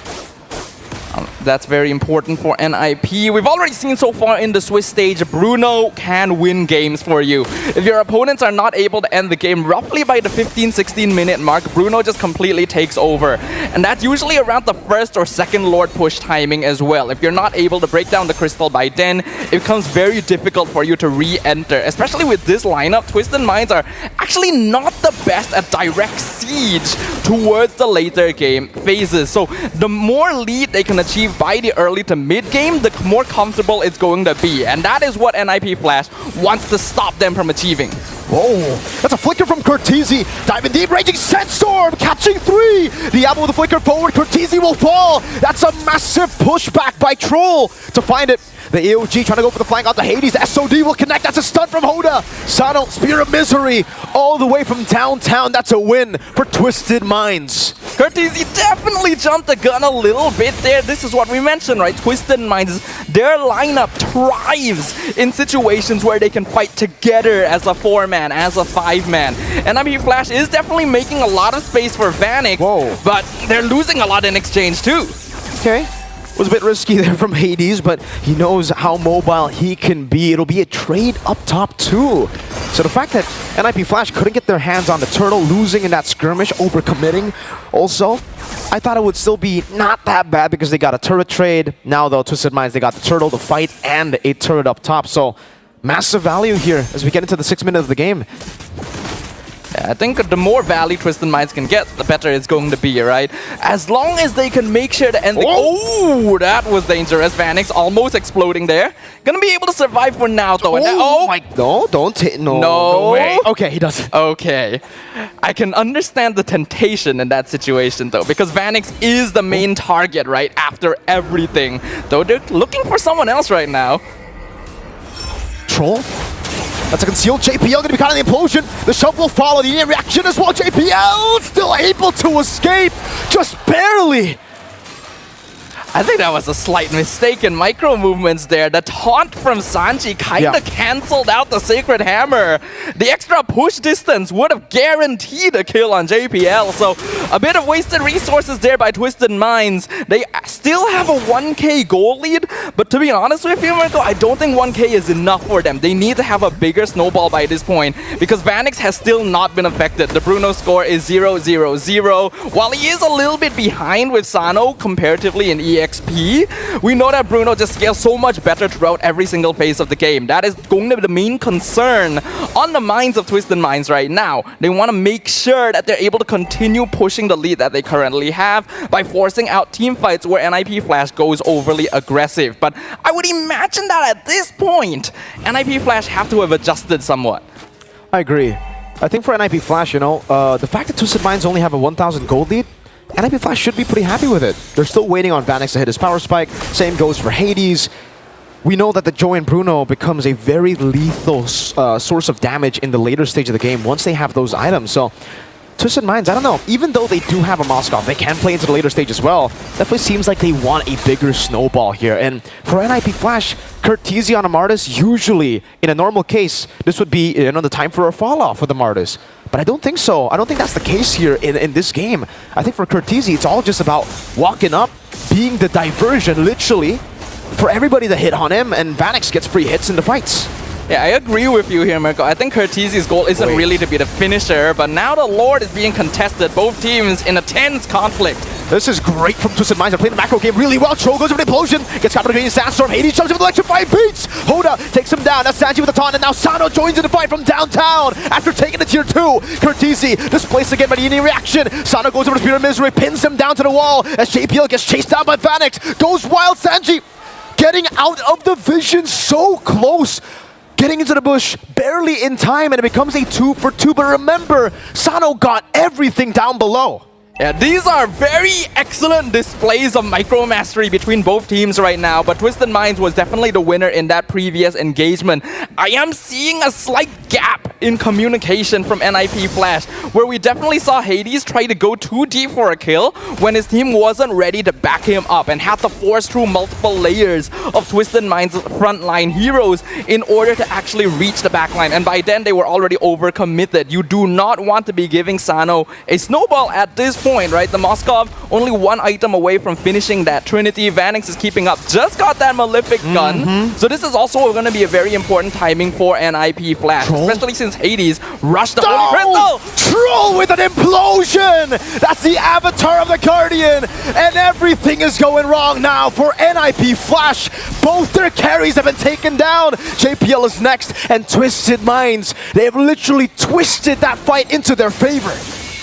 That's very important for NIP. We've already seen so far in the Swiss stage, Bruno can win games for you. If your opponents are not able to end the game roughly by the 15-16 minute mark, Bruno just completely takes over. And that's usually around the first or second Lord push timing as well. If you're not able to break down the crystal by then, it becomes very difficult for you to re-enter. Especially with this lineup, Twisted Minds are actually not the best at direct siege towards the later game phases. So the more lead they can achieve by the early to mid game, the more comfortable it's going to be. And that is what NIP Flash wants to stop them from achieving. Whoa, that's a flicker from Curtizi. Diving deep, Raging Sandstorm, catching 3. Diablo with a flicker forward, Curtizi will fall. That's a massive pushback by Troll to find it. The AOG trying to go for the flank onto Hades. SOD will connect. That's a stun from Hoda. Sano, Spear of Misery, all the way from downtown. That's a win for Twisted Minds. Curtizi definitely jumped the gun a little bit there. This is what we mentioned, right? Twisted Minds, their lineup thrives in situations where they can fight together as a 4-man, as a 5-man. And NIP Flash is definitely making a lot of space for Vanix, but they're losing a lot in exchange too. Okay. Was a bit risky there from Hades, but he knows how mobile he can be. It'll be a trade up top too. So the fact that NIP Flash couldn't get their hands on the turtle, losing in that skirmish, overcommitting also, I thought it would still be not that bad because they got a turret trade. Now though, Twisted Minds, they got the turtle to fight and a turret up top. So massive value here as we get into the 6th minute of the game. I think the more value Twisted Minds can get, the better it's going to be, right? As long as they can make sure to end the... Oh, that was dangerous. Vanix almost exploding there. Gonna be able to survive for now, though. No, don't hit. No way. Okay, he doesn't. Okay. I can understand the temptation in that situation, though, because Vanix is the main target, right? After everything. Though they're looking for someone else right now. Troll? That's a concealed. JPL going to be caught in the implosion. The shove will follow. The reaction as well. JPL still able to escape. Just barely. I think that was a slight mistake in micro movements there. The taunt from Sanji kinda cancelled out the Sacred Hammer. The extra push distance would have guaranteed a kill on JPL. So a bit of wasted resources there by Twisted Minds. They still still have a 1K goal lead, but to be honest with you, Marco, I don't think 1K is enough for them. They need to have a bigger snowball by this point because Vanix has still not been affected. The Bruno score is 0-0-0. While he is a little bit behind with Sano comparatively in EXP, we know that Bruno just scales so much better throughout every single phase of the game. That is going to be the main concern on the minds of Twisted Minds right now. They want to make sure that they're able to continue pushing the lead that they currently have by forcing out team fights where NIP Flash goes overly aggressive. But I would imagine that at this point, NIP Flash have to have adjusted somewhat. I agree. I think for NIP Flash, you know, the fact that Twisted Minds only have a 1,000 gold lead, NIP Flash should be pretty happy with it. They're still waiting on Vanix to hit his power spike. Same goes for Hades. We know that the Joy and Bruno becomes a very lethal source of damage in the later stage of the game once they have those items. So, Twisted Minds, I don't know. Even though they do have a Moskov, they can play into the later stage as well. Definitely seems like they want a bigger snowball here. And for NIP Flash, Curtisi on a Martis, usually, in a normal case, this would be, you know, the time for a fall-off for the Martis. But I don't think so. I don't think that's the case here in this game. I think for Curtisi, it's all just about walking up, being the diversion, literally, for everybody to hit on him, and Vanix gets free hits in the fights. Yeah, I agree with you here, Marco. I think Curtisi's goal isn't really to be the finisher, but now the Lord is being contested. Both teams in a tense conflict. This is great from Twisted Minds. They're playing the macro game really well. Cho goes over the implosion. Gets caught between Sandstorm. Hades jumps in with electrifying beats. Hoda takes him down. That's Sanji with the taunt. And now Sano joins in the fight from downtown after taking the tier 2. Curtisi displaced again by the Yini reaction. Sano goes over to Spear of Misery. Pins him down to the wall as JPL gets chased down by Vanix. Goes wild. Sanji getting out of the vision so close. Getting into the bush, barely in time, and it becomes a 2 for 2. But remember, Sano got everything down below. Yeah, these are very excellent displays of micro mastery between both teams right now, but Twisted Minds was definitely the winner in that previous engagement. I am seeing a slight gap in communication from NIP Flash, where we definitely saw Hades try to go too deep for a kill when his team wasn't ready to back him up and had to force through multiple layers of Twisted Minds' frontline heroes in order to actually reach the backline, and by then they were already overcommitted. You do not want to be giving Sano a snowball at this point, right? The Moskov only one item away from finishing that Trinity. Vanix is keeping up. Just got that Malefic gun. So this is also going to be a very important timing for NIP Flash, especially since Hades rushed the Holy Crystal. Troll with an implosion! That's the avatar of the Guardian! And everything is going wrong now for NIP Flash. Both their carries have been taken down. JPL is next, and Twisted Minds, they have literally twisted that fight into their favor.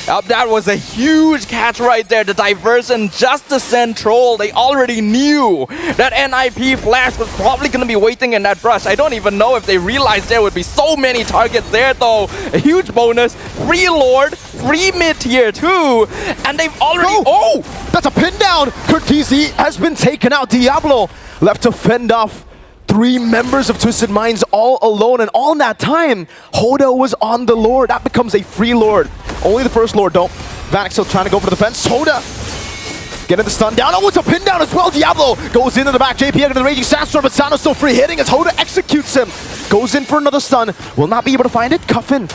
That was a huge catch right there. The diversion just to send Troll. They already knew that NIP Flash was probably going to be waiting in that brush. I don't even know if they realized there would be so many targets there, though. A huge bonus. Free Lord, free mid-tier too. And they've already... Oh! That's a pin down! Curtisi has been taken out. Diablo left to fend off 3 members of Twisted Minds all alone, and all in that time, Hoda was on the Lord. That becomes a free Lord. Only the first Lord, don't. Vanix still trying to go for the defense. Hoda getting the stun down. Oh, it's a pin down as well. Diablo goes into the back. JP into the Raging Sandstorm, but Sano's still free hitting as Hoda executes him. Goes in for another stun. Will not be able to find it. Cuffin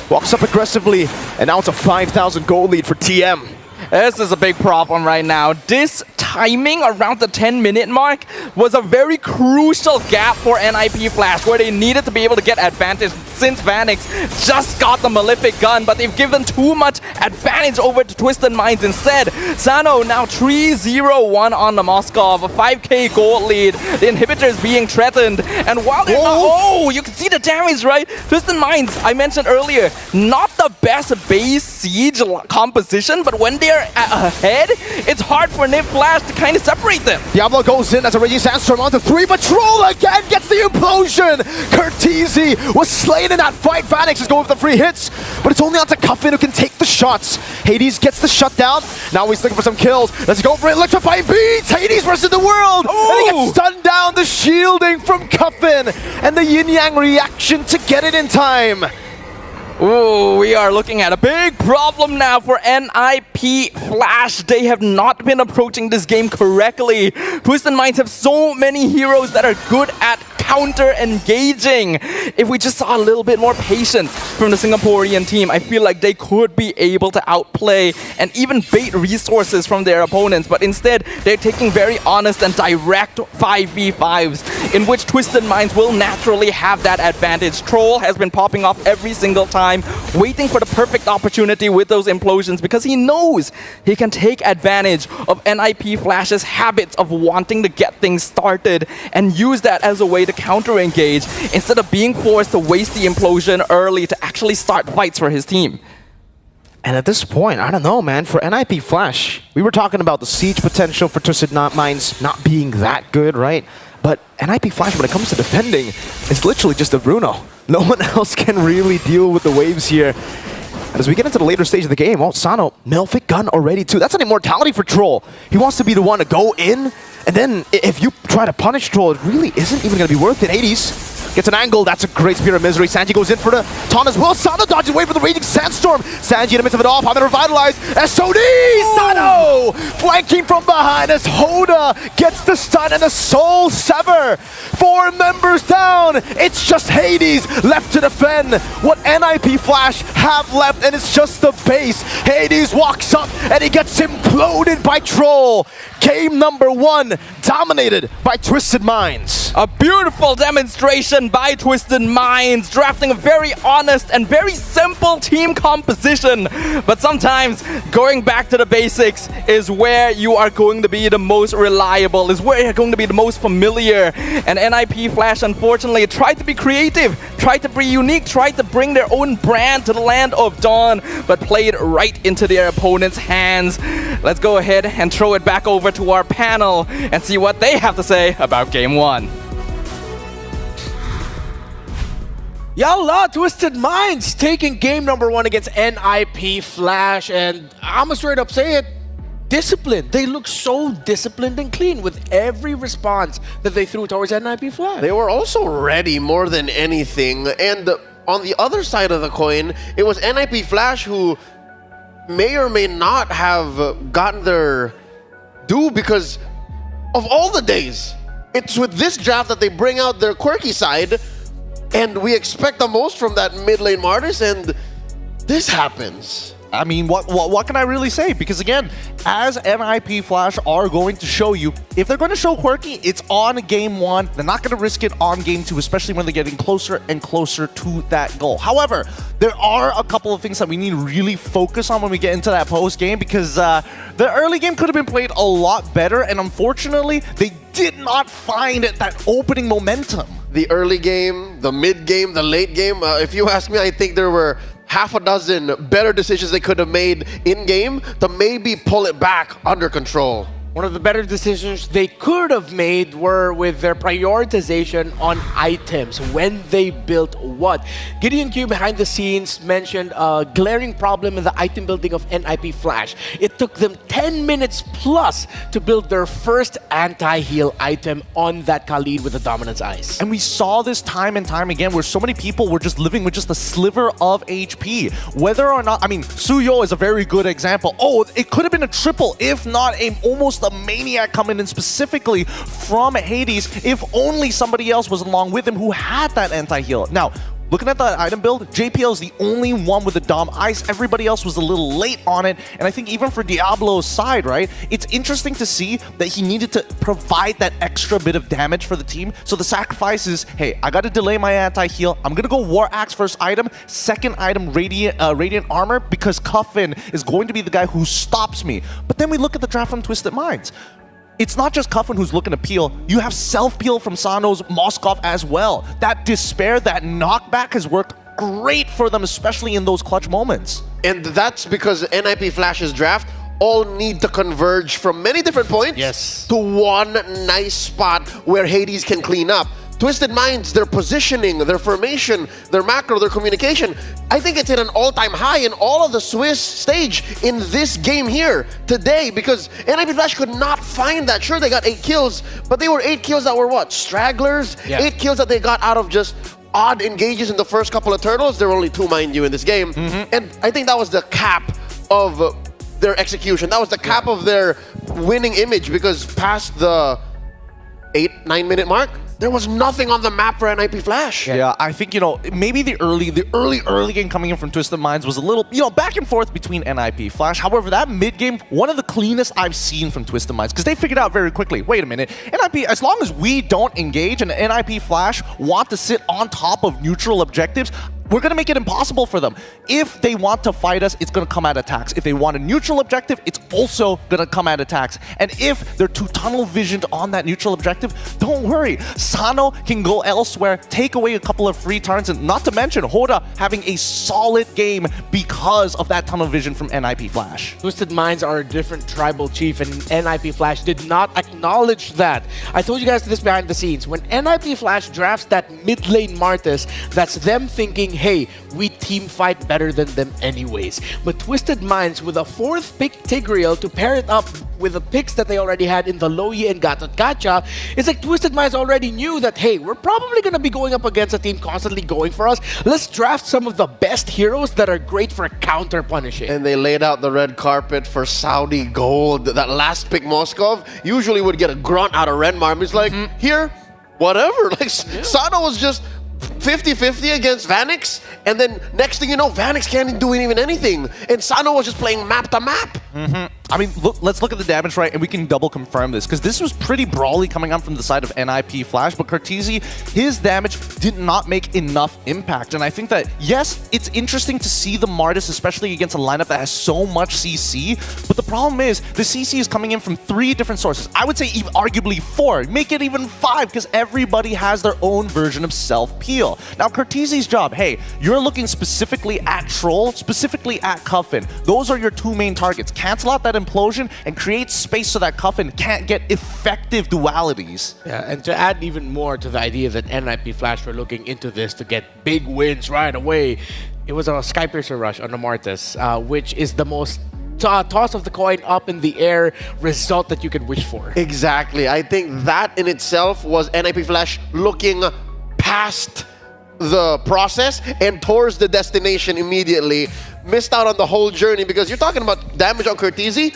walks up aggressively, and now it's a 5,000 gold lead for TM. This is a big problem right now. This timing around the 10-minute mark was a very crucial gap for NIP Flash, where they needed to be able to get advantage since Vanix just got the Malefic gun, but they've given too much advantage over to Twisted Minds instead. Sano now 3-0-1 on the Moskov, a 5k gold lead. The inhibitor is being threatened, and while they're not, you can see the damage, right? Twisted Minds, I mentioned earlier, not the best base siege composition, but when they're ahead, it's hard for NIP Flash to kind of separate them. Diablo goes in as a Raging Sandstorm onto 3, but Troll again gets the implosion! Curtisi was slain in that fight. Vanix is going for the free hits, but it's only onto Cuffin who can take the shots. Hades gets the shutdown. Now he's looking for some kills. Let's go for electrifying beats! Hades versus the world! Ooh. And he gets stunned down. The shielding from Cuffin and the yin-yang reaction to get it in time. Ooh, we are looking at a big problem now for NIP Flash. They have not been approaching this game correctly. Twisted Minds have so many heroes that are good at counter-engaging. If we just saw a little bit more patience from the Singaporean team, I feel like they could be able to outplay and even bait resources from their opponents. But instead, they're taking very honest and direct 5v5s in which Twisted Minds will naturally have that advantage. Troll has been popping off every single time, waiting for the perfect opportunity with those implosions because he knows he can take advantage of NIP Flash's habits of wanting to get things started and use that as a way to counter-engage instead of being forced to waste the implosion early to actually start fights for his team. And at this point, I don't know, man. For NIP Flash, we were talking about the siege potential for Twisted Minds not being that good, right? But NIP Flash, when it comes to defending, is literally just a Bruno. No one else can really deal with the waves here. And as we get into the later stage of the game, oh, Sano, Melphic gun already too. That's an immortality for Troll. He wants to be the one to go in, and then if you try to punish Troll, it really isn't even going to be worth it. Hades gets an angle. That's a great Spear of Misery. Sanji goes in for the taunt as well. Sano dodges away from the Raging Sandstorm. Sanji in the midst of it all. Power revitalized. SOD! Sano! Flanking from behind as Hoda gets the stun and the Soul Sever. 4 members down. It's just Hades left to defend what NIP Flash have left, and it's just the base. Hades walks up and he gets imploded by Troll. Game number 1 dominated by Twisted Minds. A beautiful demonstration by Twisted Minds, drafting a very honest and very simple team composition. But sometimes going back to the basics is where you are going to be the most reliable, is where you're going to be the most familiar. And NIP Flash, unfortunately, tried to be creative, tried to be unique, tried to bring their own brand to the Land of Dawn, but played right into their opponent's hands. Let's go ahead and throw it back over to our panel and see what they have to say about Game 1. Yalla, Twisted Minds taking game number 1 against NIP Flash, and I'ma straight up say it, disciplined. They look so disciplined and clean with every response that they threw towards NIP Flash. They were also ready more than anything. And on the other side of the coin, it was NIP Flash who may or may not have gotten their due because of all the days. It's with this draft that they bring out their quirky side, and we expect the most from that mid lane Martis, and this happens. I mean, what can I really say? Because again, as NIP Flash are going to show you, if they're going to show quirky, it's on game 1. They're not going to risk it on game 2, especially when they're getting closer and closer to that goal. However, there are a couple of things that we need to really focus on when we get into that post game, because the early game could have been played a lot better, and unfortunately, they did not find that opening momentum. The early game, the mid game, the late game, if you ask me, I think there were half a dozen better decisions they could have made in-game to maybe pull it back under control. One of the better decisions they could have made were with their prioritization on items, when they built what. Gideon Q behind the scenes mentioned a glaring problem in the item building of NIP Flash. It took them 10 minutes plus to build their first anti-heal item on that Khalid with the Dominance Ice. And we saw this time and time again where so many people were just living with just a sliver of HP. Whether or not, I mean, Suyo is a very good example. Oh, it could have been a triple, if not almost a maniac coming in specifically from Hades, if only somebody else was along with him who had that anti-heal. Now, looking at the item build, JPL is the only one with the Dom Ice. Everybody else was a little late on it. And I think even for Diablo's side, right, it's interesting to see that he needed to provide that extra bit of damage for the team. So the sacrifice is, hey, I got to delay my anti-heal. I'm going to go War Axe first item. Second item, Radiant Armor, because Cuffin is going to be the guy who stops me. But then we look at the draft from Twisted Minds. It's not just Cuffin who's looking to peel. You have self-peel from Sano's Moskov as well. That despair, that knockback has worked great for them, especially in those clutch moments. And that's because NIP Flash's draft all need to converge from many different points to one nice spot where Hades can clean up. Twisted Minds, their positioning, their formation, their macro, their communication, I think it's at an all-time high in all of the Swiss stage in this game here today, because NIP Flash could not find that. Sure, they got 8 kills, but they were 8 kills that were what? Stragglers? Yeah. 8 kills that they got out of just odd engages in the first couple of turtles. There were only 2, mind you, in this game. And I think that was the cap of their execution. That was the cap of their winning image, because past the 8-9 minute mark, there was nothing on the map for NIP Flash. Yeah, I think, maybe the early game coming in from Twisted Minds was a little, back and forth between NIP Flash. However, that mid game, one of the cleanest I've seen from Twisted Minds, because they figured out very quickly, wait a minute, NIP, as long as we don't engage and NIP Flash want to sit on top of neutral objectives, we're going to make it impossible for them. If they want to fight us, it's going to come at attacks. If they want a neutral objective, it's also going to come at attacks. And if they're too tunnel visioned on that neutral objective, don't worry. Sano can go elsewhere, take away a couple of free turns, and not to mention Hoda having a solid game because of that tunnel vision from NIP Flash. Twisted Minds are a different tribal chief, and NIP Flash did not acknowledge that. I told you guys this behind the scenes. When NIP Flash drafts that mid lane Martis, that's them thinking, hey, we team fight better than them anyways. But Twisted Minds with a 4th pick Tigreal to pair it up with the picks that they already had in the Loyi and Gatot Kacha, it's like Twisted Minds already knew that, hey, we're probably going to be going up against a team constantly going for us. Let's draft some of the best heroes that are great for counter punishing. And they laid out the red carpet for Saudi Gold. That last pick, Moskov, usually would get a grunt out of Renmar. He's like, here, whatever. Like, Sano was just 50-50 against Vanix, and then next thing you know, Vanix can't do even anything. And Sano was just playing map to map. I mean, let's look at the damage, right? And we can double confirm this, because this was pretty brawly coming out from the side of NIP Flash, but Cortese, his damage did not make enough impact. And I think that, yes, it's interesting to see the Martis, especially against a lineup that has so much CC, but the problem is the CC is coming in from 3 different sources. I would say even arguably 4. Make it even 5, because everybody has their own version of self-peel. Now, Cortese's job, hey, you're looking specifically at Troll, specifically at Cuffin. Those are your 2 main targets. Cancel out that implosion and create space so that Cuffin can't get effective dualities. Yeah, and to add even more to the idea that NIP Flash were looking into this to get big wins right away, it was a Skypiercer rush on the Martis, which is the most toss of the coin up in the air result that you could wish for. Exactly. I think that in itself was NIP Flash looking past the process and towards the destination immediately. Missed out on the whole journey, because you're talking about damage on Cortese.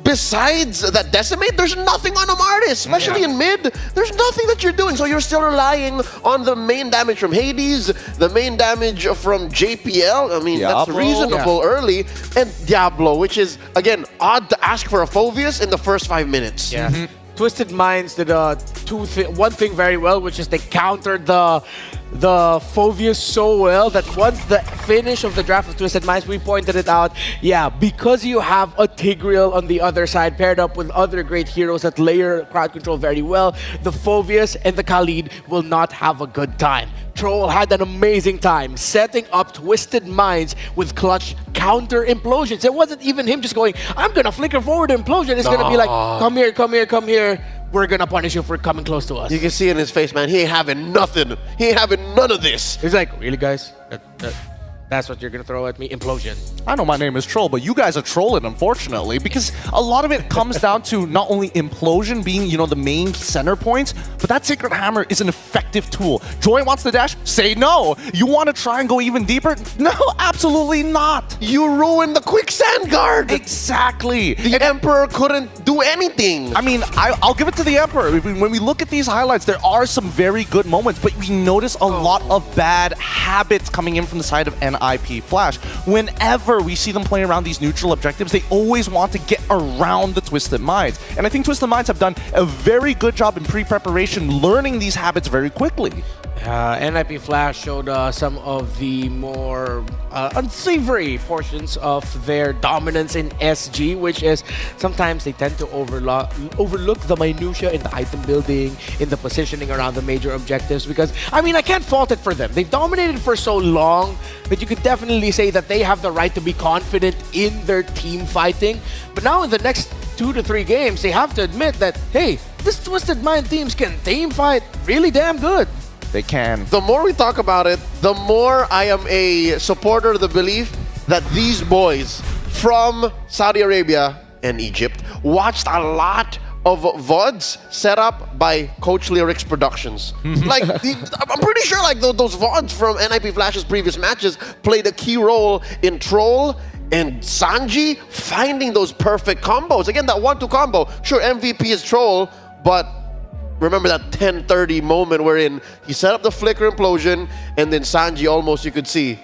Besides that decimate, there's nothing on a Martis, especially in mid. There's nothing that you're doing, so you're still relying on the main damage from Hades, the main damage from JPL. I mean, that's reasonable early. And Diablo, which is, again, odd to ask for a Phoveus in the first 5 minutes. Yeah. Twisted Minds did one thing very well, which is they countered the Phoveus so well that once the finish of the draft of Twisted Minds, we pointed it out, yeah, because you have a Tigreal on the other side paired up with other great heroes that layer crowd control very well, the Phoveus and the Khalid will not have a good time. Troll had an amazing time setting up Twisted Minds with clutch counter implosions. It wasn't even him just going, I'm gonna flicker forward implosion. It's gonna be like, come here, come here, come here. We're gonna punish you for coming close to us. You can see in his face, man, he ain't having nothing. He ain't having none of this. He's like, really, guys? That's what you're gonna throw at me? Implosion. I know my name is Troll, but you guys are trolling, unfortunately, because a lot of it comes down to not only implosion being, the main center points, but that Sacred Hammer is an effective tool. Joy wants to dash? Say no. You want to try and go even deeper? No, absolutely not. You ruined the quicksand guard. Exactly. The Emperor couldn't do anything. I mean, I'll give it to the Emperor. When we look at these highlights, there are some very good moments, but we notice a lot of bad habits coming in from the side of NIP Flash. Whenever we see them play around these neutral objectives, they always want to get around the Twisted Minds. And I think Twisted Minds have done a very good job in pre-preparation, learning these habits very quickly. NIP Flash showed some of the more unsavory portions of their dominance in SG, which is sometimes they tend to overlook the minutia in the item building, in the positioning around the major objectives, because, I mean, I can't fault it for them. They've dominated for so long that you could definitely say that they have the right to be confident in their team fighting. But now in the next 2 to 3 games, they have to admit that, hey, this Twisted Mind teams can team fight really damn good. They can. The more we talk about it, the more I am a supporter of the belief that these boys from Saudi Arabia and Egypt watched a lot of VODs set up by Coach Lyric's Productions. Like, I'm pretty sure like those VODs from NIP Flash's previous matches played a key role in Troll and Sanji finding those perfect combos. Again, that 1-2 combo. Sure, MVP is Troll, but remember that 10:30 moment wherein he set up the flicker implosion, and then Sanji almost, you could see,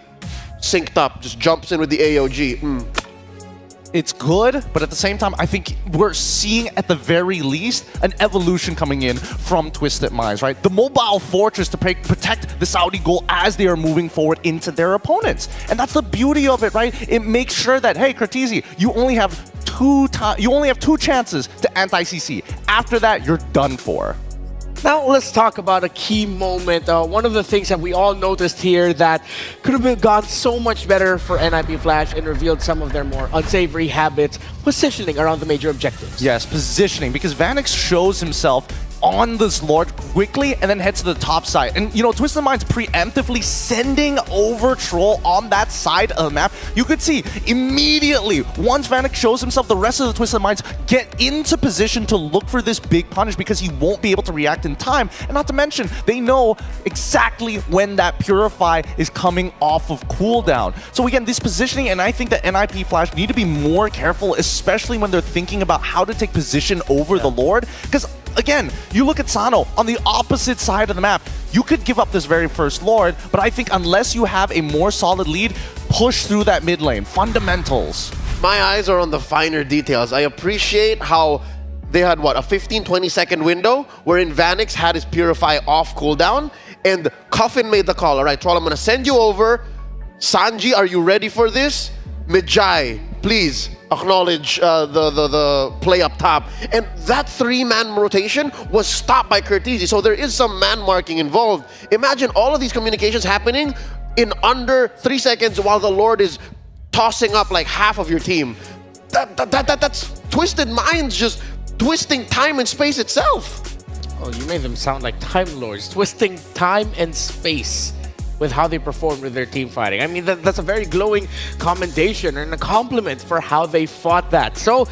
synced up, just jumps in with the AOG. It's good, but at the same time, I think we're seeing at the very least an evolution coming in from Twisted Minds, right? The mobile fortress to protect the Saudi goal as they are moving forward into their opponents. And that's the beauty of it, right? It makes sure that, hey, Cortese, you only have two chances to anti-CC. After that, you're done for. Now let's talk about a key moment. One of the things that we all noticed here that could have gone so much better for NIP Flash and revealed some of their more unsavory habits, positioning around the major objectives. Yes, positioning, because Vanix shows himself on this Lord quickly and then heads to the top side. And, you know, Twisted Minds preemptively sending over Troll on that side of the map. You could see immediately, once Vanix shows himself, the rest of the Twisted Minds get into position to look for this big punish because he won't be able to react in time. And not to mention, they know exactly when that Purify is coming off of cooldown. So again, this positioning, and I think that NIP Flash need to be more careful, especially when they're thinking about how to take position over the Lord. Because again, you look at Sano on the opposite side of the map. You could give up this very first Lord, but I think unless you have a more solid lead, push through that mid lane. Fundamentals. My eyes are on the finer details. I appreciate how they had, what, a 15-20 second window wherein Vanix had his Purify off cooldown, and Coffin made the call. All right, Troll, I'm going to send you over. Sanji, are you ready for this? Mijai, please acknowledge the play up top. And that three-man rotation was stopped by Cortese, so there is some man marking involved. Imagine all of these communications happening in under 3 seconds while the Lord is tossing up like half of your team. That's Twisted Minds just twisting time and space itself. Oh, you made them sound like Time Lords, twisting time and space with how they performed with their team fighting. I mean, that's a very glowing commendation and a compliment for how they fought that. So,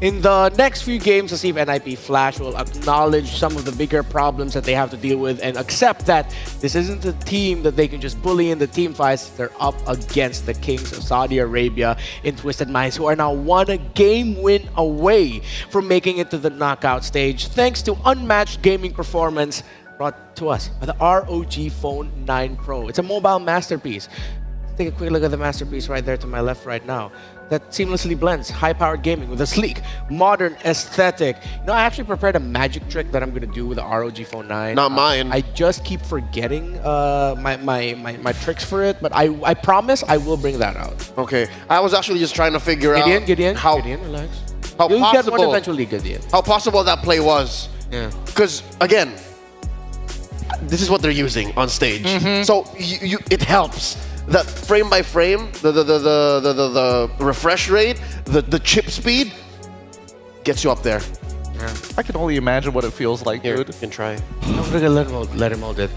in the next few games, let's see if NIP Flash will acknowledge some of the bigger problems that they have to deal with and accept that this isn't a team that they can just bully in the team fights. They're up against the Kings of Saudi Arabia in Twisted Minds, who are now one game win away from making it to the knockout stage, thanks to unmatched gaming performance brought to us by the ROG Phone 9 Pro. It's a mobile masterpiece. Let's take a quick look at the masterpiece right there to my left right now. That seamlessly blends high-powered gaming with a sleek, modern aesthetic. You know, I actually prepared a magic trick that I'm going to do with the ROG Phone 9. Not mine. I just keep forgetting my tricks for it, but I promise I will bring that out. Okay, I was actually just trying to figure out Gideon, how relax. how You'll get one possible eventually, Gideon. how possible that play was. Yeah. Because again, this is what they're using on stage, so it helps that frame by frame, the refresh rate, the chip speed gets you up there. I can only imagine what it feels like, Here, dude. you can try. Let him hold it. Let him hold it.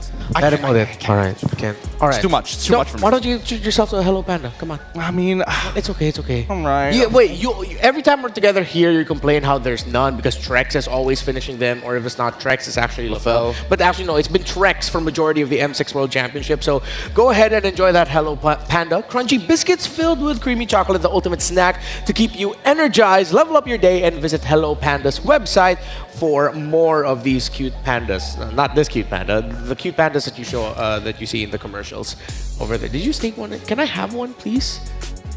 All right, you can. All right. It's too much. It's too much for me. Why don't you treat yourself to a Hello Panda? Come on. I mean, It's okay. It's okay. I'm right. Yeah, wait. Every time we're together here, you complain how there's none because Trex is always finishing them, or if it's not Trex, it's actually LaFell. But actually, no, it's been Trex for majority of the M6 World Championship. So go ahead and enjoy that Hello Panda. Crunchy biscuits filled with creamy chocolate, the ultimate snack to keep you energized. Level up your day and visit Hello Panda's website for more of these cute pandas. Not this cute panda, the cute pandas that you show that you see in the commercials over there. Did you sneak one in? Can I have one, please?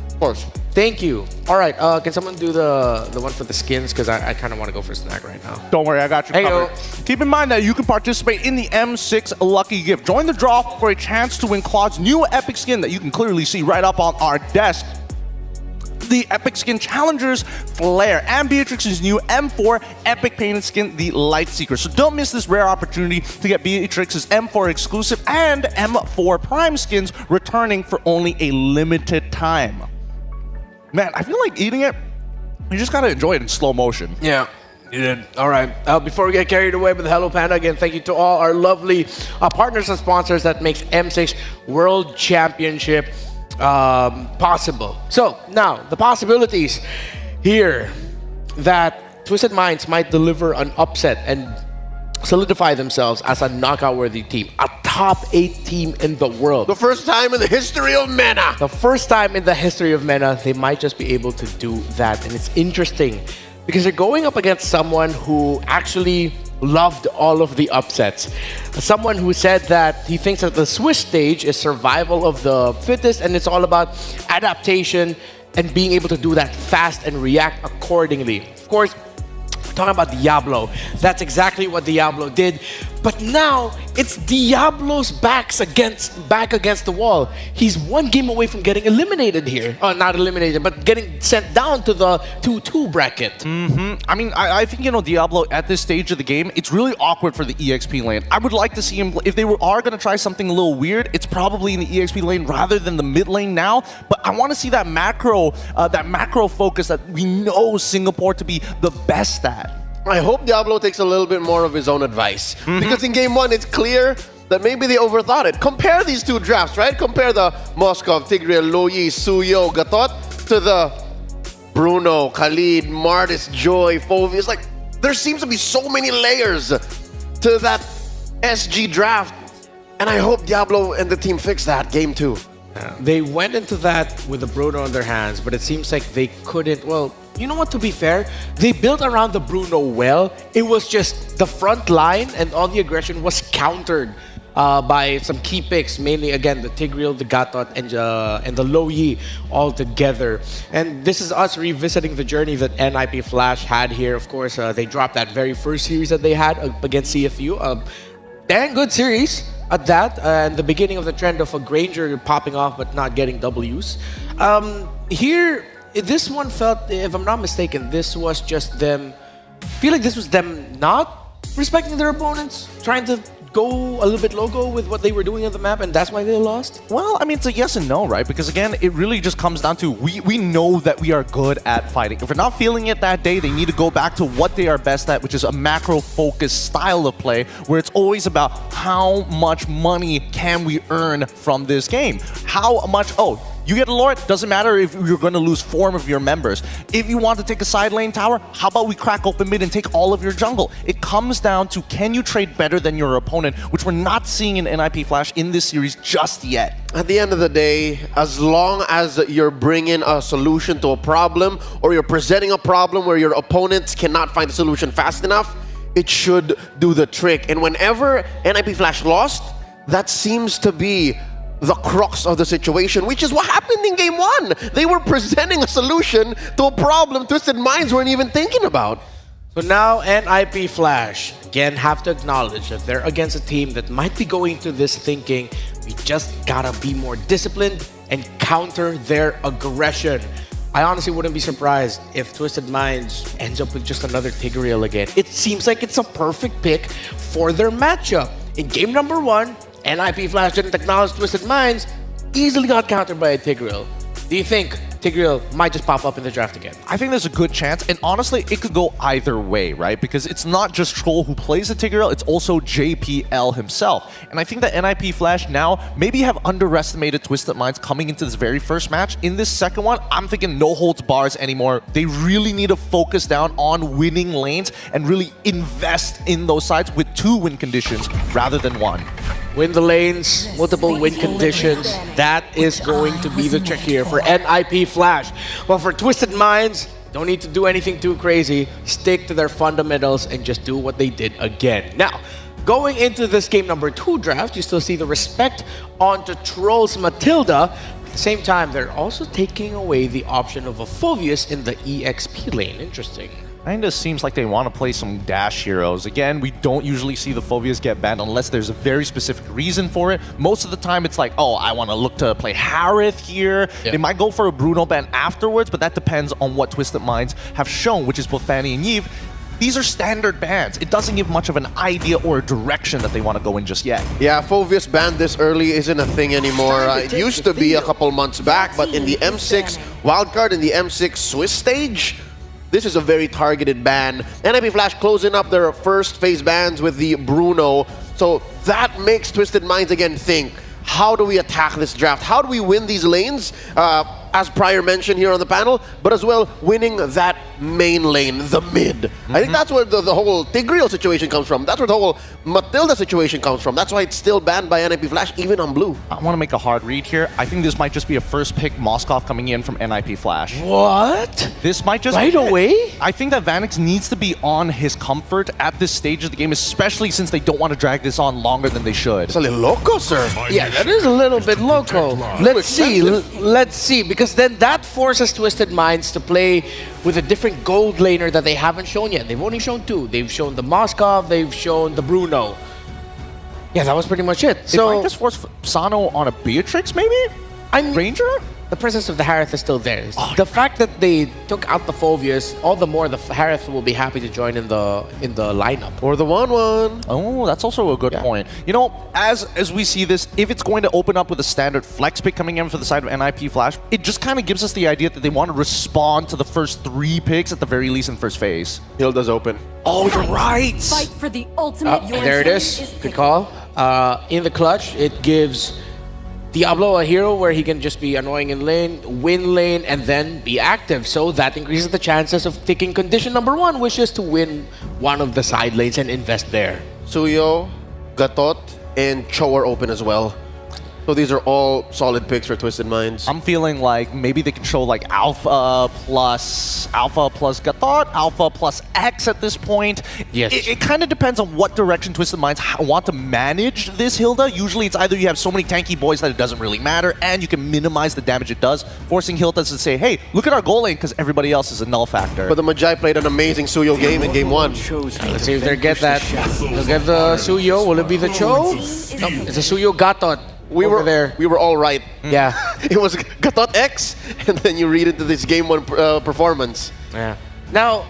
Of course. Thank you. All right, can someone do the one for the skins? Because I kind of want to go for a snack right now. Don't worry, I got you Hey, covered. Keep in mind that you can participate in the M6 Lucky Gift. Join the draw for a chance to win Claude's new epic skin that you can clearly see right up on our desk. The Epic Skin Challengers Flare and Beatrix's new M4 Epic Painted Skin, the Lightseeker. So don't miss this rare opportunity to get Beatrix's M4 exclusive and M4 Prime skins returning for only a limited time. Man, I feel like eating it, you just gotta enjoy it in slow motion. Yeah. You did. All right. Before we get carried away with Hello Panda, again, thank you to all our lovely partners and sponsors that makes M6 World Championship possible. So now the possibilities here that Twisted Minds might deliver an upset and solidify themselves as a knockout-worthy team, a top 8 team in the world. The first time in the history of MENA. The first time in the history of MENA, they might just be able to do that, and it's interesting because they're going up against someone who actually loved all of the upsets. Someone who said that he thinks that the Swiss stage is survival of the fittest and it's all about adaptation and being able to do that fast and react accordingly. Of course, talking about Diablo, that's exactly what Diablo did. But now it's Diablo's back against the wall. He's one game away from getting eliminated here. Not eliminated, but getting sent down to the 2-2 bracket. I mean, I think, Diablo at this stage of the game, it's really awkward for the EXP lane. I would like to see him, if they are going to try something a little weird, it's probably in the EXP lane rather than the mid lane now. But I want to see that macro focus that we know Singapore to be the best at. I hope Diablo takes a little bit more of his own advice. Because in game one, it's clear that maybe they overthought it. Compare these two drafts, right? Compare the Moskov, Tigreal, Loyi, Suyo, Gatot to the Bruno, Khalid, Martis, Joy, Phoveus. Like, there seems to be so many layers to that SG draft. And I hope Diablo and the team fix that game two. They went into that with the Bruno in their hands, but it seems like they couldn't. Well, you know what, to be fair, they built around the Bruno well. It was just the front line and all the aggression was countered by some key picks, mainly, again, the Tigreal, the Gatot, and the Loyi all together. And this is us revisiting the journey that NIP Flash had here. Of course, they dropped that very first series that they had against CFU. Dang good series at that, and the beginning of the trend of a Granger popping off but not getting W's. Here, this one felt, if I'm not mistaken, this was just them. I feel like this was them not respecting their opponents, trying to go a little bit logo with what they were doing on the map, and that's why they lost? Well, I mean, it's a yes and no, right? Because again, it really just comes down to we know that we are good at fighting. If we're not feeling it that day, they need to go back to what they are best at, which is a macro-focused style of play, where it's always about how much money can we earn from this game. How much, you get a Lord, doesn't matter if you're going to lose 4 of your members. If you want to take a side lane tower, how about we crack open mid and take all of your jungle? It comes down to, can you trade better than your opponent, which we're not seeing in NIP Flash in this series just yet. At the end of the day, as long as you're bringing a solution to a problem, or you're presenting a problem where your opponents cannot find a solution fast enough, it should do the trick. And whenever NIP Flash lost, that seems to be the crux of the situation, which is what happened in game one. They were presenting a solution to a problem Twisted Minds weren't even thinking about. So now NIP Flash, again, have to acknowledge that they're against a team that might be going to this thinking, we just gotta be more disciplined and counter their aggression. I honestly wouldn't be surprised if Twisted Minds ends up with just another Tigreal again. It seems like it's a perfect pick for their matchup. In game number 1, NIP Flash didn't acknowledge Twisted Minds, easily got countered by a Tigreal. Do you think Tigreal might just pop up in the draft again? I think there's a good chance, and honestly, it could go either way, right? Because it's not just Troll who plays the Tigreal, it's also JPL himself. And I think that NIP Flash now maybe have underestimated Twisted Minds coming into this very first match. In this second one, I'm thinking no holds bars anymore. They really need to focus down on winning lanes and really invest in those sides with 2 win conditions rather than 1. Win the lanes, multiple win conditions. That is going to be the trick here for NIP Flash. Well, for Twisted Minds, don't need to do anything too crazy. Stick to their fundamentals and just do what they did again. Now, going into this game number 2 draft, you still see the respect onto Troll's Matilda. At the same time, they're also taking away the option of a Phoveus in the EXP lane. Interesting. Kinda seems like they want to play some dash heroes. Again, we don't usually see the Phoveus get banned unless there's a very specific reason for it. Most of the time, it's like, I want to look to play Harith here. Yeah. They might go for a Bruno ban afterwards, but that depends on what Twisted Minds have shown, which is both Fanny and Yve. These are standard bans. It doesn't give much of an idea or a direction that they want to go in just yet. Yeah, Phoveus banned this early isn't a thing anymore. It used to be a couple months back, but in the M6 wildcard, in the M6 Swiss stage, this is a very targeted ban. NIP Flash closing up their first phase bans with the Bruno. So that makes Twisted Minds again think, how do we attack this draft? How do we win these lanes? as prior mentioned here on the panel, but as well winning that main lane, the mid. I think that's where the whole Tigreal situation comes from. That's where the whole Matilda situation comes from. That's why it's still banned by NIP Flash, even on blue. I want to make a hard read here. I think this might just be a first pick Moskov coming in from NIP Flash. What? This might just Right be it. away? I think that Vanix needs to be on his comfort at this stage of the game, especially since they don't want to drag this on longer than they should. It's a little loco, sir. Yeah, that is a little bit loco. Let's see. Let's see, because then that forces Twisted Minds to play with a different gold laner that they haven't shown yet. They've only shown two. They've shown the Moskov, they've shown the Bruno. Yeah, that was pretty much it. They might just force Sano on a Beatrix, maybe? I'm Ranger? the presence of the Harith is still there. The fact that they took out the Phoveus, all the more the Harith will be happy to join in the lineup. Or the 1-1. Oh, that's also a good point. You know, as we see this, if it's going to open up with a standard flex pick coming in for the side of NIP Flash, it just kind of gives us the idea that they want to respond to the first 3 picks at the very least in first phase. Hilda's open. Oh, you're right! Fight for the ultimate. Your There it turn is. Good call. In the clutch, it gives Diablo a hero where he can just be annoying in lane, win lane, and then be active. So that increases the chances of taking condition number 1, which is to win one of the side lanes and invest there. Suyo, Gatot, and Cho are open as well. So these are all solid picks for Twisted Minds. I'm feeling like maybe they can show like Alpha plus Gatot, Alpha plus X at this point. Yes. It kind of depends on what direction Twisted Minds want to manage this Hilda. Usually it's either you have so many tanky boys that it doesn't really matter and you can minimize the damage it does, forcing Hilda to say, hey, look at our goal lane because everybody else is a null factor. But the Magi played an amazing Suyo game in game 1. Let's see if they get that. They'll get the Suyo. Will it be the Cho? No, it's a Suyo Gatot. We over were there. We were all right. Yeah. It was Gatot X, and then you read into this game 1 performance. Yeah. Now,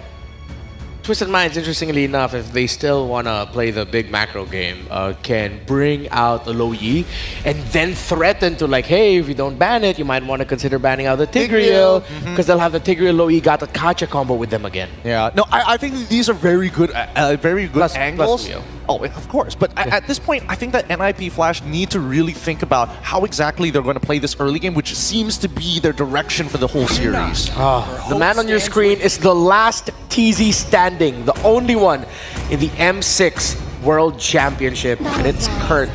Twisted Minds, interestingly enough, if they still want to play the big macro game, can bring out the Lo Yi and then threaten to like, hey, if you don't ban it, you might want to consider banning out the Tigreal because they'll have the Tigreal Lo Yi got a Kacha combo with them again. Yeah, no, I think these are very good Plus angles. Mio. Oh, of course. But at this point, I think that NIP Flash need to really think about how exactly they're going to play this early game, which seems to be their direction for the whole series. The man on your screen is the last TZ standing, the only one in the M6 World Championship, and it's Kurt.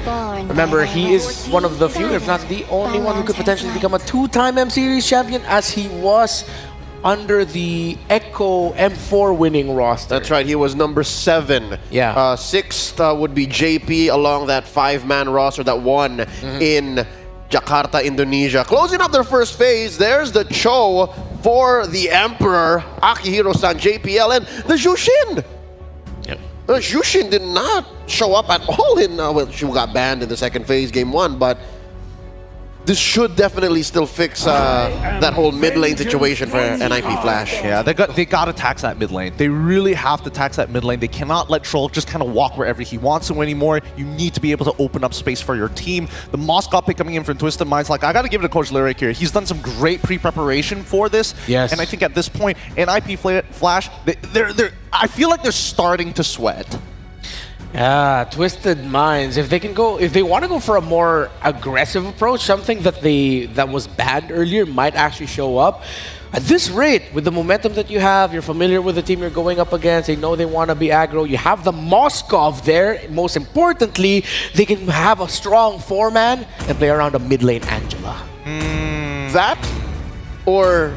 Remember, he is one of the few, if not the only one, who could potentially become a 2-time M Series champion, as he was under the Echo M4 winning roster. That's right, he was number 7. Yeah. 6th would be JP along that 5-man roster that won in Jakarta, Indonesia. Closing up their first phase, there's the Cho for the Emperor, Akihiro-san, JPL, and the Jushin. Yep. Jushin did not show up at all in, well, she got banned in the second phase, game 1, but this should definitely still fix that whole mid lane situation for NIP Flash. Yeah, they got to tax that mid lane. They really have to tax that mid lane. They cannot let Troll just kind of walk wherever he wants to anymore. You need to be able to open up space for your team. The Moskov pick coming in from Twisted Minds, like, I got to give it to Coach Lyric here. He's done some great pre-preparation for this. Yes. And I think at this point, NIP Flash, I feel like they're starting to sweat. Yeah, Twisted Minds. If they want to go for a more aggressive approach, something that was banned earlier might actually show up. At this rate, with the momentum that you have, you're familiar with the team you're going up against, they know they want to be aggro, you have the Moskov there. Most importantly, they can have a strong 4-man and play around a mid lane Angela. That or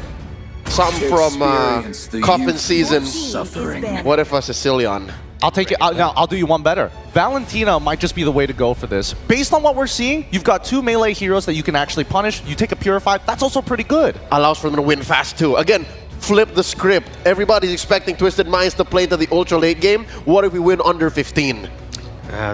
something from Coffin Season. What if a Sicilian? I'll take it. Now, I'll do you one better. Valentina might just be the way to go for this. Based on what we're seeing, you've got 2 melee heroes that you can actually punish. You take a Purify. That's also pretty good. Allows for them to win fast too. Again, flip the script. Everybody's expecting Twisted Minds to play to the ultra late game. What if we win under 15?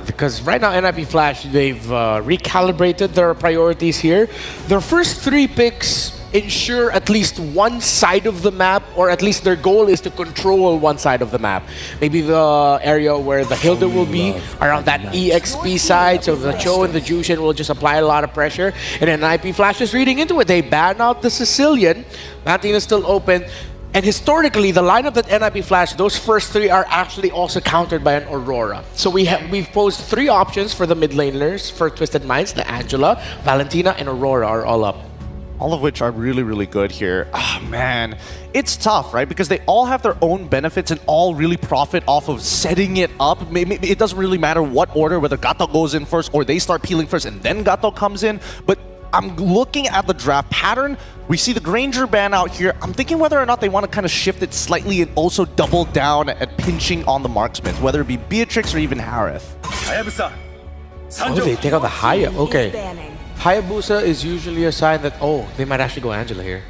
Because right now, NIP Flash, they've recalibrated their priorities here. Their first 3 picks ensure at least one side of the map, or at least their goal is to control one side of the map. Maybe the area where the Hilda will be, around that EXP side, so the Cho and the Jushin will just apply a lot of pressure. And then NIP Flash is reading into it. They ban out the Sicilian. Valentina is still open. And historically, the lineup that NIP Flash, those first 3 are actually also countered by an Aurora. So we've posed 3 options for the mid laners for Twisted Minds. The Angela, Valentina, and Aurora are all up. All of which are really, really good here. Ah, man. It's tough, right? Because they all have their own benefits and all really profit off of setting it up. Maybe it doesn't really matter what order, whether Gato goes in first or they start peeling first and then Gato comes in. But I'm looking at the draft pattern. We see the Granger ban out here. I'm thinking whether or not they want to kind of shift it slightly and also double down at pinching on the marksmans, whether it be Beatrix or even Harith. Oh, they take out the Haya. Okay. Banning. Hayabusa is usually a sign that, oh, they might actually go Angela here.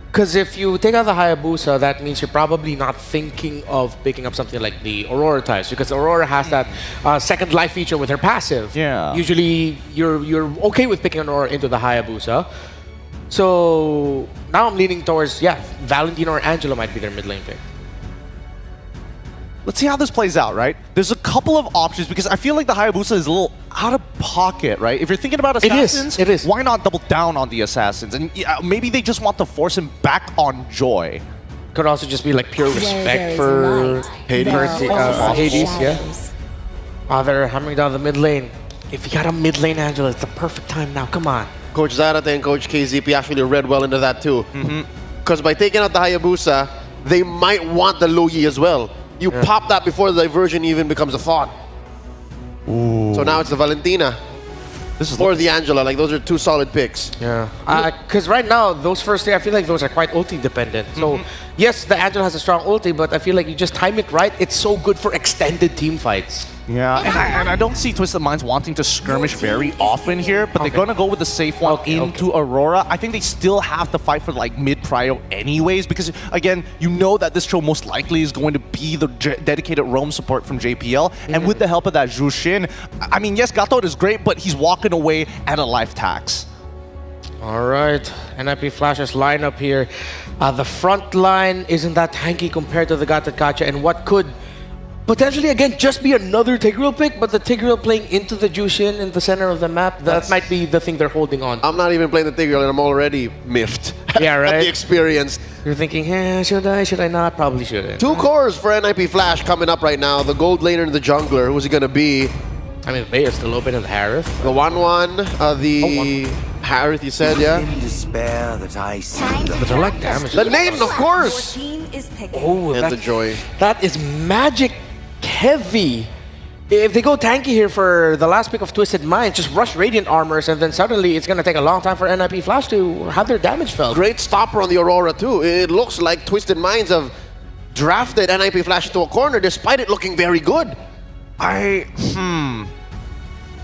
Because if you take out the Hayabusa, that means you're probably not thinking of picking up something like the Aurora types, because Aurora has that second life feature with her passive. Yeah. Usually, you're okay with picking an Aurora into the Hayabusa. So now I'm leaning towards, yeah, Valentina or Angela might be their mid lane pick. Let's see how this plays out, right? There's a couple of options because I feel like the Hayabusa is a little out of pocket, right? If you're thinking about assassins, It is. why not double down on the assassins? And yeah, maybe they just want to force him back on Joy. Could also just be like pure Where there respect is for light, Hades. there are also Hades, yeah. shadows. They're hammering down the mid lane. If you got a mid lane Angela, it's the perfect time now. Come on. Coach Zarate and Coach KZP actually read well into that too. Because by taking out the Hayabusa, they might want the Luyi as well. You pop that before the diversion even becomes a thought. So now it's the Valentina. This is Or the Angela. Like, those are two solid picks. Yeah. Because right now, those first three, I feel like those are quite ulti dependent. So, yes, the Angela has a strong ulti, but I feel like you just time it right. It's so good for extended team fights. Yeah, and I don't see Twisted Minds wanting to skirmish very often here, but they're going to go with the safe one into Aurora. I think they still have to fight for like mid-prio anyways, because again, you know that this show most likely is going to be the dedicated roam support from JPL, and with the help of that Zhu Xin, I mean, yes, Gato is great, but he's walking away at a life tax. All right, NIP Flash's lineup here. The front line isn't that tanky compared to the Gato Kacha, and what could potentially, again, just be another Tigreal pick, but the Tigreal playing into the Jushin in the center of the map, that might be the thing they're holding on. I'm not even playing the Tigreal and I'm already miffed. Yeah, At right? the experience. You're thinking, should I not? Probably shouldn't. Two cores for NIP Flash coming up right now. The gold laner and the jungler. Who's he going to be? I mean, Bay is still open in Harith. The 1-1, the Harith, you said, yeah? In despair that I see But they're like damage. The Naden, of course! Your team is picking. Oh, And the Joy. that is magic heavy. If they go tanky here for the last pick of Twisted Mind, just rush Radiant Armors, and then suddenly it's going to take a long time for NIP Flash to have their damage felt. Great stopper on the Aurora, too. It looks like Twisted Minds have drafted NIP Flash into a corner despite it looking very good.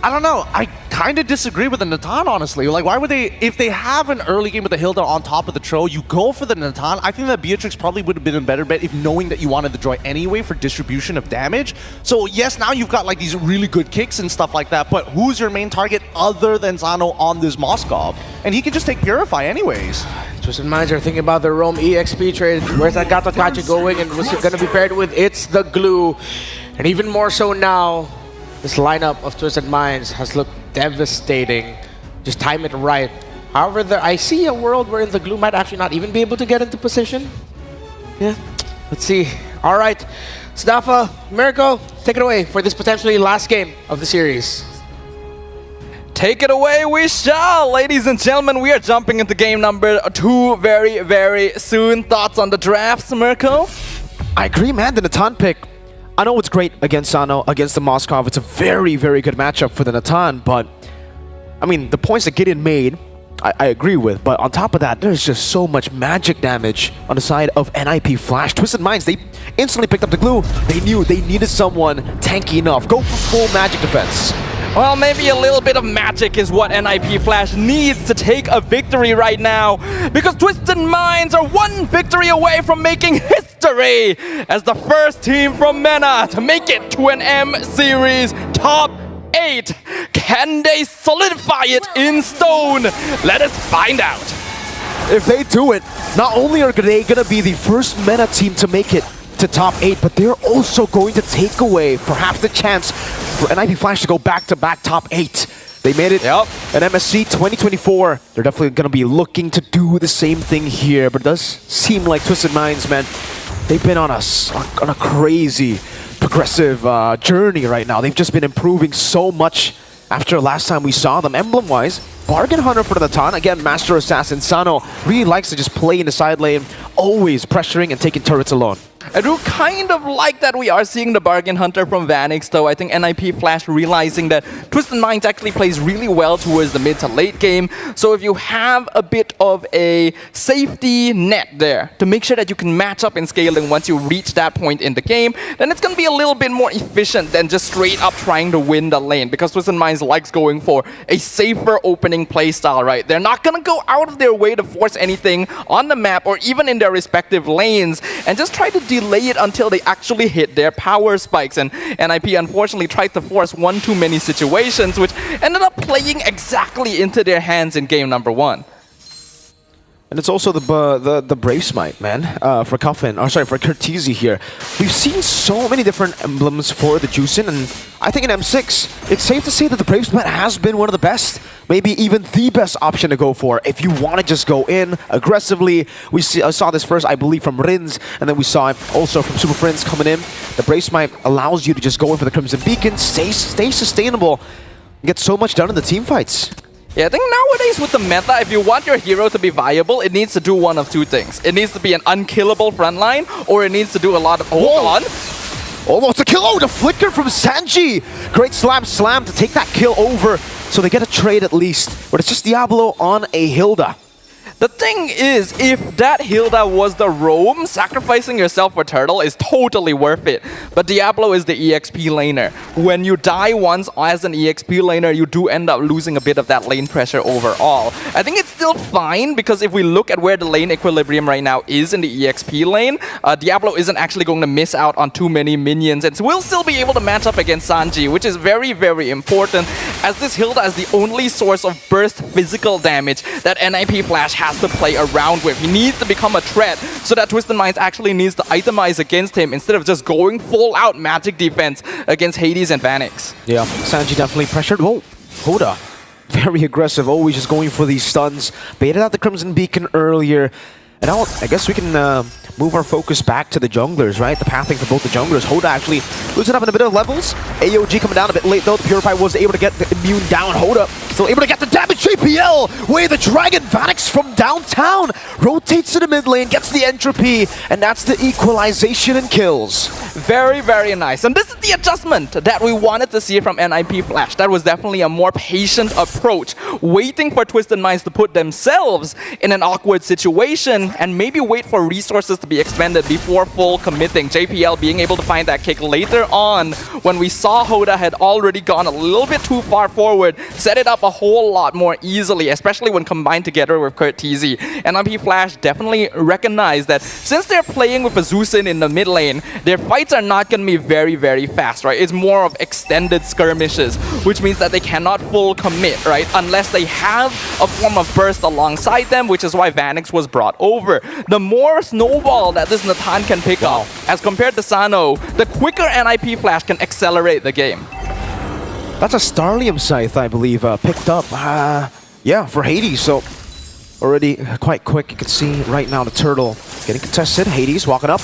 I don't know. I kind of disagree with the Natan, honestly. Like, why would they, if they have an early game with the Hilda on top of the Tro, you go for the Natan. I think that Beatrix probably would have been a better bet if knowing that you wanted the Joy anyway for distribution of damage. So, yes, now you've got like these really good kicks and stuff like that, but who's your main target other than Zano on this Moskov? And he can just take Purify anyways. Twisted Minds are thinking about their Rome EXP trade. Where's that Gato Kacha going, and what's it going to be paired with? It's the glue. And even more so now, this lineup of Twisted Minds has looked devastating. Just time it right. However, I see a world wherein the glue might actually not even be able to get into position. Yeah, let's see. All right, Stafa, Mirko, take it away for this potentially last game of the series. Take it away, we shall! Ladies and gentlemen, we are jumping into game number 2 very, very soon. Thoughts on the drafts, Mirko? I agree, man. The Natan pick, I know it's great against Sano, against the Moskov. It's a very, very good matchup for the Natan, but I mean, the points that Gideon made, I agree with, but on top of that, there's just so much magic damage on the side of NIP Flash. Twisted Minds, they instantly picked up the glue. They knew they needed someone tanky enough. Go for full magic defense. Well, maybe a little bit of magic is what NIP Flash needs to take a victory right now, because Twisted Minds are one victory away from making history as the first team from MENA to make it to an M-Series Top 8. Can they solidify it in stone? Let us find out. If they do it, not only are they going to be the first MENA team to make it to top 8, but they're also going to take away perhaps the chance for NIP Flash to go back-to-back top 8. They made it at MSC 2024. They're definitely going to be looking to do the same thing here, but it does seem like Twisted Minds, man, they've been on a crazy progressive journey right now. They've just been improving so much after last time we saw them. Emblem-wise, Bargain Hunter for the Natan. Again, Master Assassin Sano really likes to just play in the side lane, always pressuring and taking turrets alone. I do kind of like that we are seeing the Bargain Hunter from Vanix, though. I think NIP Flash realizing that Twisted Minds actually plays really well towards the mid to late game. So if you have a bit of a safety net there to make sure that you can match up in scaling once you reach that point in the game, then it's going to be a little bit more efficient than just straight up trying to win the lane, because Twisted Minds likes going for a safer opening playstyle, right? They're not going to go out of their way to force anything on the map or even in their respective lanes and just try to delay it until they actually hit their power spikes. And NIP unfortunately tried to force one too many situations, which ended up playing exactly into their hands in game number 1. And it's also the Brave Smite, man, for Coffin, or sorry, for Curtizi here. We've seen so many different emblems for the Juicin, and I think in M6, it's safe to say that the Brave Smite has been one of the best, maybe even the best option to go for if you want to just go in aggressively. I saw this first, I believe, from Rins, and then we saw it also from Super Friends coming in. The Brave Smite allows you to just go in for the Crimson Beacon, stay sustainable, and get so much done in the team fights. Yeah, I think nowadays with the meta, if you want your hero to be viable, it needs to do one of two things. It needs to be an unkillable frontline, or it needs to do a lot of... Hold on! Almost a kill! Oh, the flicker from Sanji! Great slam to take that kill over, so they get a trade at least. But it's just Diablo on a Hilda. The thing is, if that Hilda was the roam, sacrificing yourself for Turtle is totally worth it. But Diablo is the EXP laner. When you die once as an EXP laner, you do end up losing a bit of that lane pressure overall. I think it's still fine, because if we look at where the lane equilibrium right now is in the EXP lane, Diablo isn't actually going to miss out on too many minions, and will still be able to match up against Sanji, which is very, very important, as this Hilda is the only source of burst physical damage that NIP Flash has to play around with. He needs to become a threat, so that Twisted Minds actually needs to itemize against him instead of just going full out magic defense against Hades and Vanix. Yeah, Sanji definitely pressured. Oh, Hoda. Very aggressive, always just going for these stuns. Baited out the Crimson Beacon earlier. And now, I guess we can move our focus back to the junglers, right? The pathing for both the junglers. Hoda actually losing up in a bit of levels. AOG coming down a bit late though. The Purify was able to get the immune down. Hoda still able to get the damage. JPL way the Dragon Vanix from downtown rotates to the mid lane, gets the entropy, and that's the equalization and kills. Very, very nice. And this is the adjustment that we wanted to see from NIP Flash. That was definitely a more patient approach, waiting for Twisted Minds to put themselves in an awkward situation and maybe wait for resources to be expended before full committing. JPL being able to find that kick later on when we saw Hoda had already gone a little bit too far forward, set it up a whole lot more easily, especially when combined together with Curtizi. NIP Flash definitely recognized that since they're playing with a Zusin in the mid lane, their fights are not going to be very, very fast, right? It's more of extended skirmishes, which means that they cannot full commit, right? Unless they have a form of burst alongside them, which is why Vanix was brought over. The more snowball that this Natan can pick up, as compared to Sano, the quicker NIP Flash can accelerate the game. That's a Starlium Scythe, I believe, picked up. Yeah, for Hades, so already quite quick. You can see right now the Turtle getting contested. Hades walking up.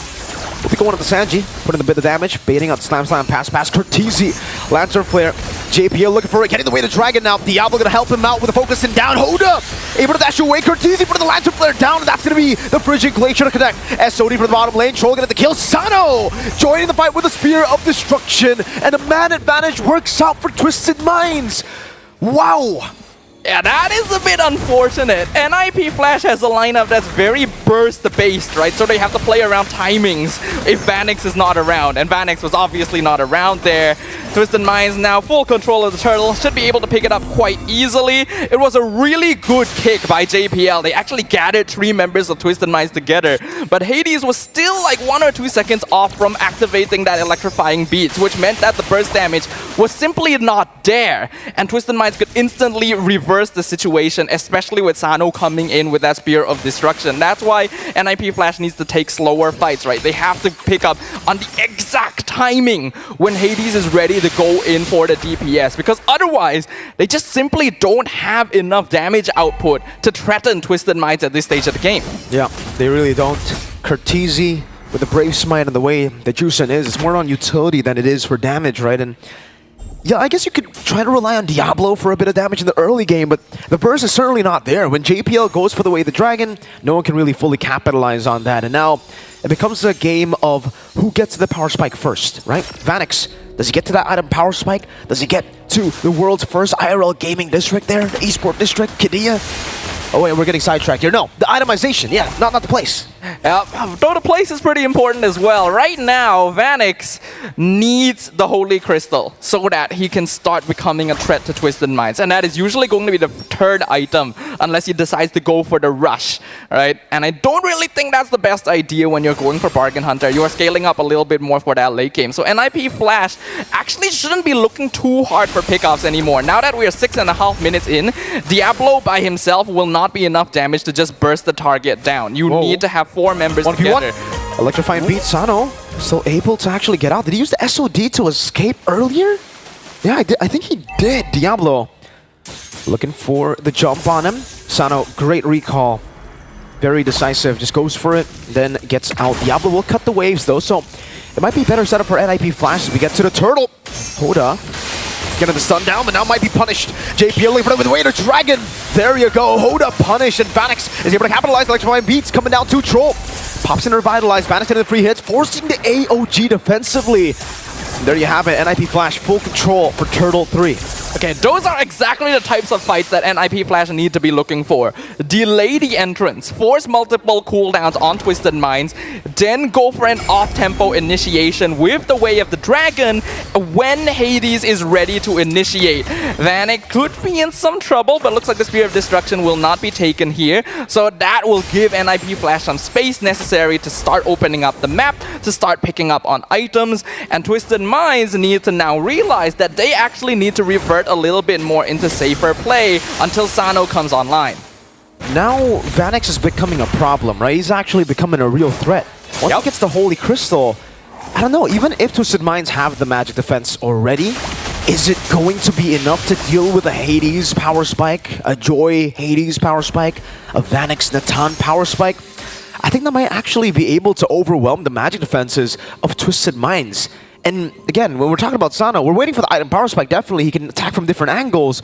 Will be going to the Sanji, putting a bit of damage, baiting out slam, pass, Curtizi, Lantern Flare, JPL looking for it, getting the way to Dragon now. Diablo gonna help him out with a focus and down. Hoda able to dash away. Curtizi putting the Lantern Flare down, and that's gonna be the Frigid Glacier to connect. SOD for the bottom lane, Troll gonna get the kill. Sano joining the fight with a Spear of Destruction, and a man advantage works out for Twisted Minds. Wow. Yeah, that is a bit unfortunate. NIP Flash has a lineup that's very burst-based, right? So they have to play around timings if Vanix is not around. And Vanix was obviously not around there. Twisted Minds now full control of the Turtle. Should be able to pick it up quite easily. It was a really good kick by JPL. They actually gathered 3 members of Twisted Minds together. But Hades was still like 1 or 2 seconds off from activating that electrifying beats, which meant that the burst damage was simply not there. And Twisted Minds could instantly reverse the situation, especially with Sano coming in with that Spear of Destruction. That's why NIP Flash needs to take slower fights, right? They have to pick up on the exact timing when Hades is ready to go in for the DPS, because otherwise they just simply don't have enough damage output to threaten Twisted Minds at this stage of the game. Yeah, they really don't. Curtizi with the Brave Smite and the way that Juicin is, it's more on utility than it is for damage, right? And Yeah, I guess you could try to rely on Diablo for a bit of damage in the early game, but the burst is certainly not there. When JPL goes for the way of the dragon, no one can really fully capitalize on that. And now it becomes a game of who gets to the power spike first, right? Vanix, does he get to that item power spike? Does he get to the world's first IRL gaming district there? The esport district, Kidia? Oh wait, we're getting sidetracked here. No, the itemization, yeah, not the place. Though the place is pretty important as well. Right now, Vanix needs the Holy Crystal so that he can start becoming a threat to Twisted Minds. And that is usually going to be the third item, unless he decides to go for the rush, right? And I don't really think that's the best idea when you're going for Bargain Hunter. You are scaling up a little bit more for that late game. So NIP Flash actually shouldn't be looking too hard for pickoffs anymore. Now that we are 6.5 minutes in, Diablo by himself will not be enough damage to just burst the target down. You need to have 4 members 1v1. together. Electrifying beat, Sano still able to actually get out. Did he use the SOD to escape earlier? Yeah, I think he did. Diablo looking for the jump on him. Sano, great recall. Very decisive, just goes for it, then gets out. Diablo will cut the waves though, so it might be better setup for NIP Flash as we get to the turtle. Hoda getting the stun down, but now might be punished. JPL looking for the Wader Dragon. There you go, Hoda punished, and Vanix is able to capitalize. Electrifying beats coming down to Troll. Pops in Revitalize, Vanix into the free hits, forcing the AOG defensively. And there you have it, NIP Flash full control for Turtle 3. Okay, those are exactly the types of fights that NIP Flash need to be looking for. Delay the entrance, force multiple cooldowns on Twisted Minds, then go for an off-tempo initiation with the Way of the Dragon when Hades is ready to initiate. Vanek could be in some trouble, but looks like the Spear of Destruction will not be taken here. So that will give NIP Flash some space necessary to start opening up the map, to start picking up on items, and Twisted Minds need to now realize that they actually need to revert a little bit more into safer play until Sano comes online. Now Vanix is becoming a problem, right? He's actually becoming a real threat. Once he gets the Holy Crystal, I don't know, even if Twisted Minds have the magic defense already, is it going to be enough to deal with a Hades power spike, a Joy Hades power spike, a Vanix Natan power spike? I think that might actually be able to overwhelm the magic defenses of Twisted Minds. And again, when we're talking about Sano, we're waiting for the item power spike. Definitely, he can attack from different angles.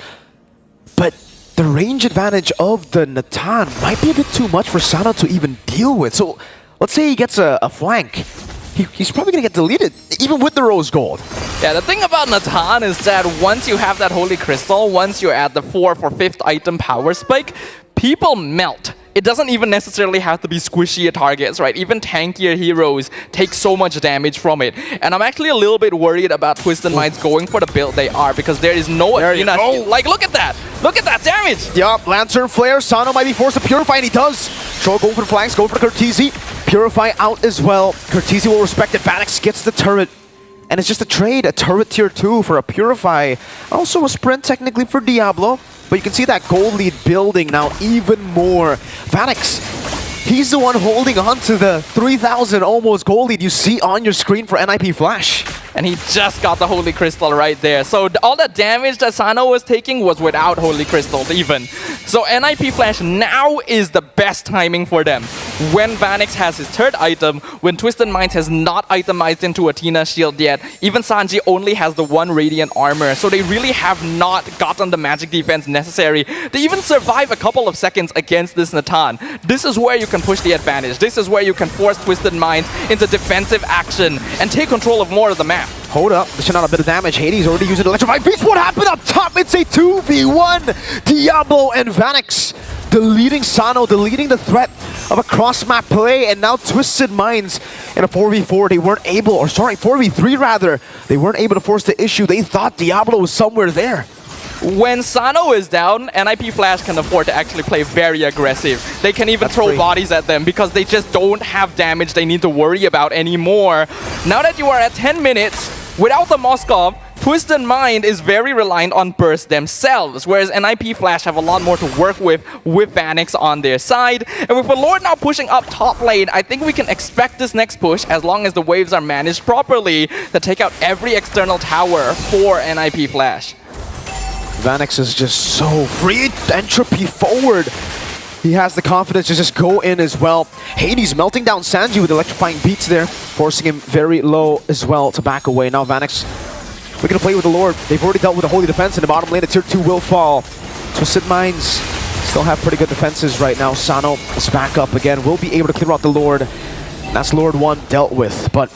But the range advantage of the Natan might be a bit too much for Sano to even deal with. So let's say he gets a flank. He's probably going to get deleted, even with the Rose Gold. Yeah, the thing about Natan is that once you have that Holy Crystal, once you're at the 4th or 5th item power spike, people melt. It doesn't even necessarily have to be squishier targets, right? Even tankier heroes take so much damage from it. And I'm actually a little bit worried about Twisted Minds going for the build they are, because there is no Athena. Like, look at that! Look at that damage! Yup, Lantern Flare, Sano might be forced to Purify, and he does. Troll going for the flanks, going for the Curtizi. Purify out as well. Curtizi will respect it. Vanix gets the turret. And it's just a trade, a turret tier 2 for a Purify. Also a sprint technically for Diablo. But you can see that gold lead building now even more. Vanix, he's the one holding on to the 3,000 almost gold lead you see on your screen for NIP Flash. And he just got the Holy Crystal right there. So all the damage that Sano was taking was without Holy Crystal even. So NIP Flash now is the best timing for them. When Vanix has his 3rd item, when Twisted Minds has not itemized into Athena Shield yet, even Sanji only has the 1 Radiant Armor. So they really have not gotten the magic defense necessary to even survive a couple of seconds against this Natan. This is where you can push the advantage. This is where you can force Twisted Minds into defensive action and take control of more of the map. Hold up, dishing out a bit of damage. Hades already using Electrifying Beast. What happened up top? It's a 2v1. Diablo and Vanix deleting Sano, deleting the threat of a cross-map play, and now Twisted Minds in a 4v4. They weren't able, or sorry, 4v3 rather. They weren't able to force the issue. They thought Diablo was somewhere there. When Sano is down, NIP Flash can afford to actually play very aggressive. They can even throw bodies at them because they just don't have damage they need to worry about anymore. Now that you are at 10 minutes, without the Moskov, Twisted Mind is very reliant on burst themselves, whereas NIP Flash have a lot more to work with Vanix on their side. And with the Lord now pushing up top lane, I think we can expect this next push, as long as the waves are managed properly, to take out every external tower for NIP Flash. Vanix is just so free. Entropy forward. He has the confidence to just go in as well. Hades melting down Sanji with electrifying beats there, forcing him very low as well to back away. Now Vanix We're going to play with the Lord. They've already dealt with the Holy Defense in the bottom lane. The tier 2 will fall. Twisted Minds still have pretty good defenses right now. Sano is back up again. Will be able to clear out the Lord. That's Lord 1 dealt with. But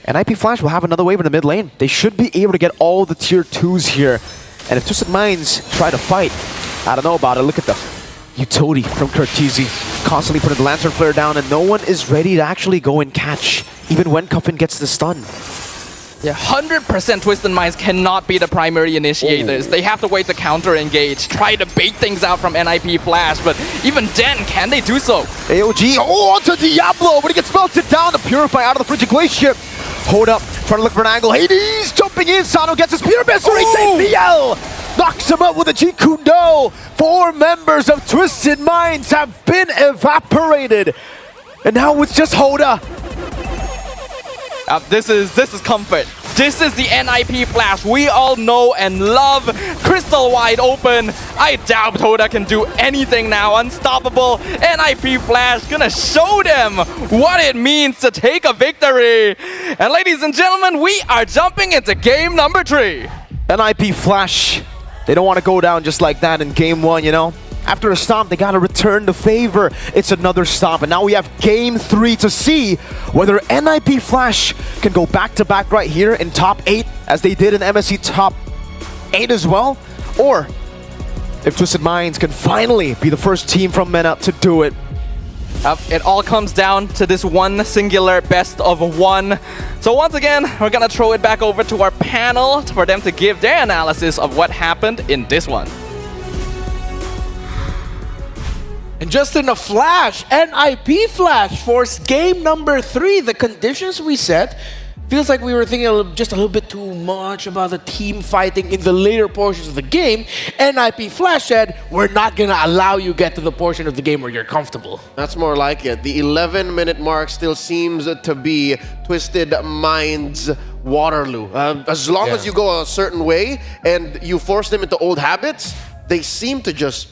NIP Flash will have another wave in the mid lane. They should be able to get all the tier 2s here. And if Twisted Minds try to fight, I don't know about it. Look at the utility from Curtizi. Constantly putting the Lantern Flare down, and no one is ready to actually go and catch, even when Coffin gets the stun. Yeah, 100% Twisted Minds cannot be the primary initiators. They have to wait to counter-engage, try to bait things out from NIP Flash, but even then, can they do so? AOG, onto Diablo, but he gets melted down to Purify out of the Frigid Glacier. Hold up, trying to look for an angle. Hades jumping in, Sano gets his Spear Eviscerate, APL! Knocks him up with a G-Kundo. 4 members of Twisted Minds have been evaporated. And now it's just Hoda. This is comfort. This is the NIP Flash we all know and love. Crystal wide open. I doubt Hoda can do anything now. Unstoppable. NIP Flash gonna show them what it means to take a victory. And ladies and gentlemen, we are jumping into game number 3. NIP Flash, they don't want to go down just like that in game 1, you know? After a stomp, they got to return the favor. It's another stomp, and now we have game 3 to see whether NIP Flash can go back-to-back right here in top 8, as they did in MSC top 8 as well, or if Twisted Minds can finally be the first team from MENA to do it. It all comes down to this one singular best of 1. So once again, we're gonna throw it back over to our panel for them to give their analysis of what happened in this one. And just in a flash, NIP Flash forced game number 3. The conditions we set, feels like we were thinking just a little bit too much about the team fighting in the later portions of the game. NIP Flash said, we're not going to allow you get to the portion of the game where you're comfortable. That's more like it. The 11-minute mark still seems to be Twisted Minds' Waterloo. As long as you go a certain way and you force them into old habits, they seem to just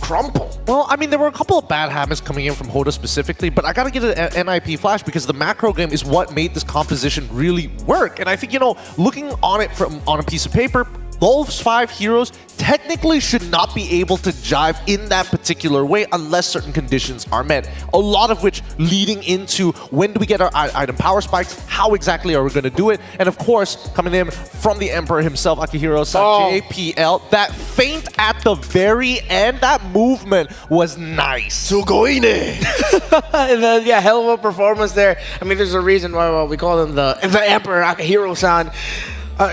crumple. Well, I mean, there were a couple of bad habits coming in from Hoda specifically, but I gotta give it an NIP Flash because the macro game is what made this composition really work. And I think, you know, looking on it on a piece of paper, those 5 heroes technically should not be able to jive in that particular way unless certain conditions are met. A lot of which leading into when do we get our item power spikes, how exactly are we going to do it, and of course, coming in from the Emperor himself, Akihiro-san, JPL, that feint at the very end, that movement was nice. Sugoine! Yeah, hell of a performance there. I mean, there's a reason why we call him the Emperor, Akihiro-san.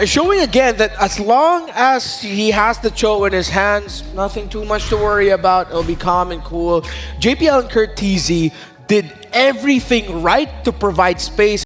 Showing again that as long as he has the Cho in his hands, nothing too much to worry about. It'll be calm and cool. JPL and Curtizi did everything right to provide space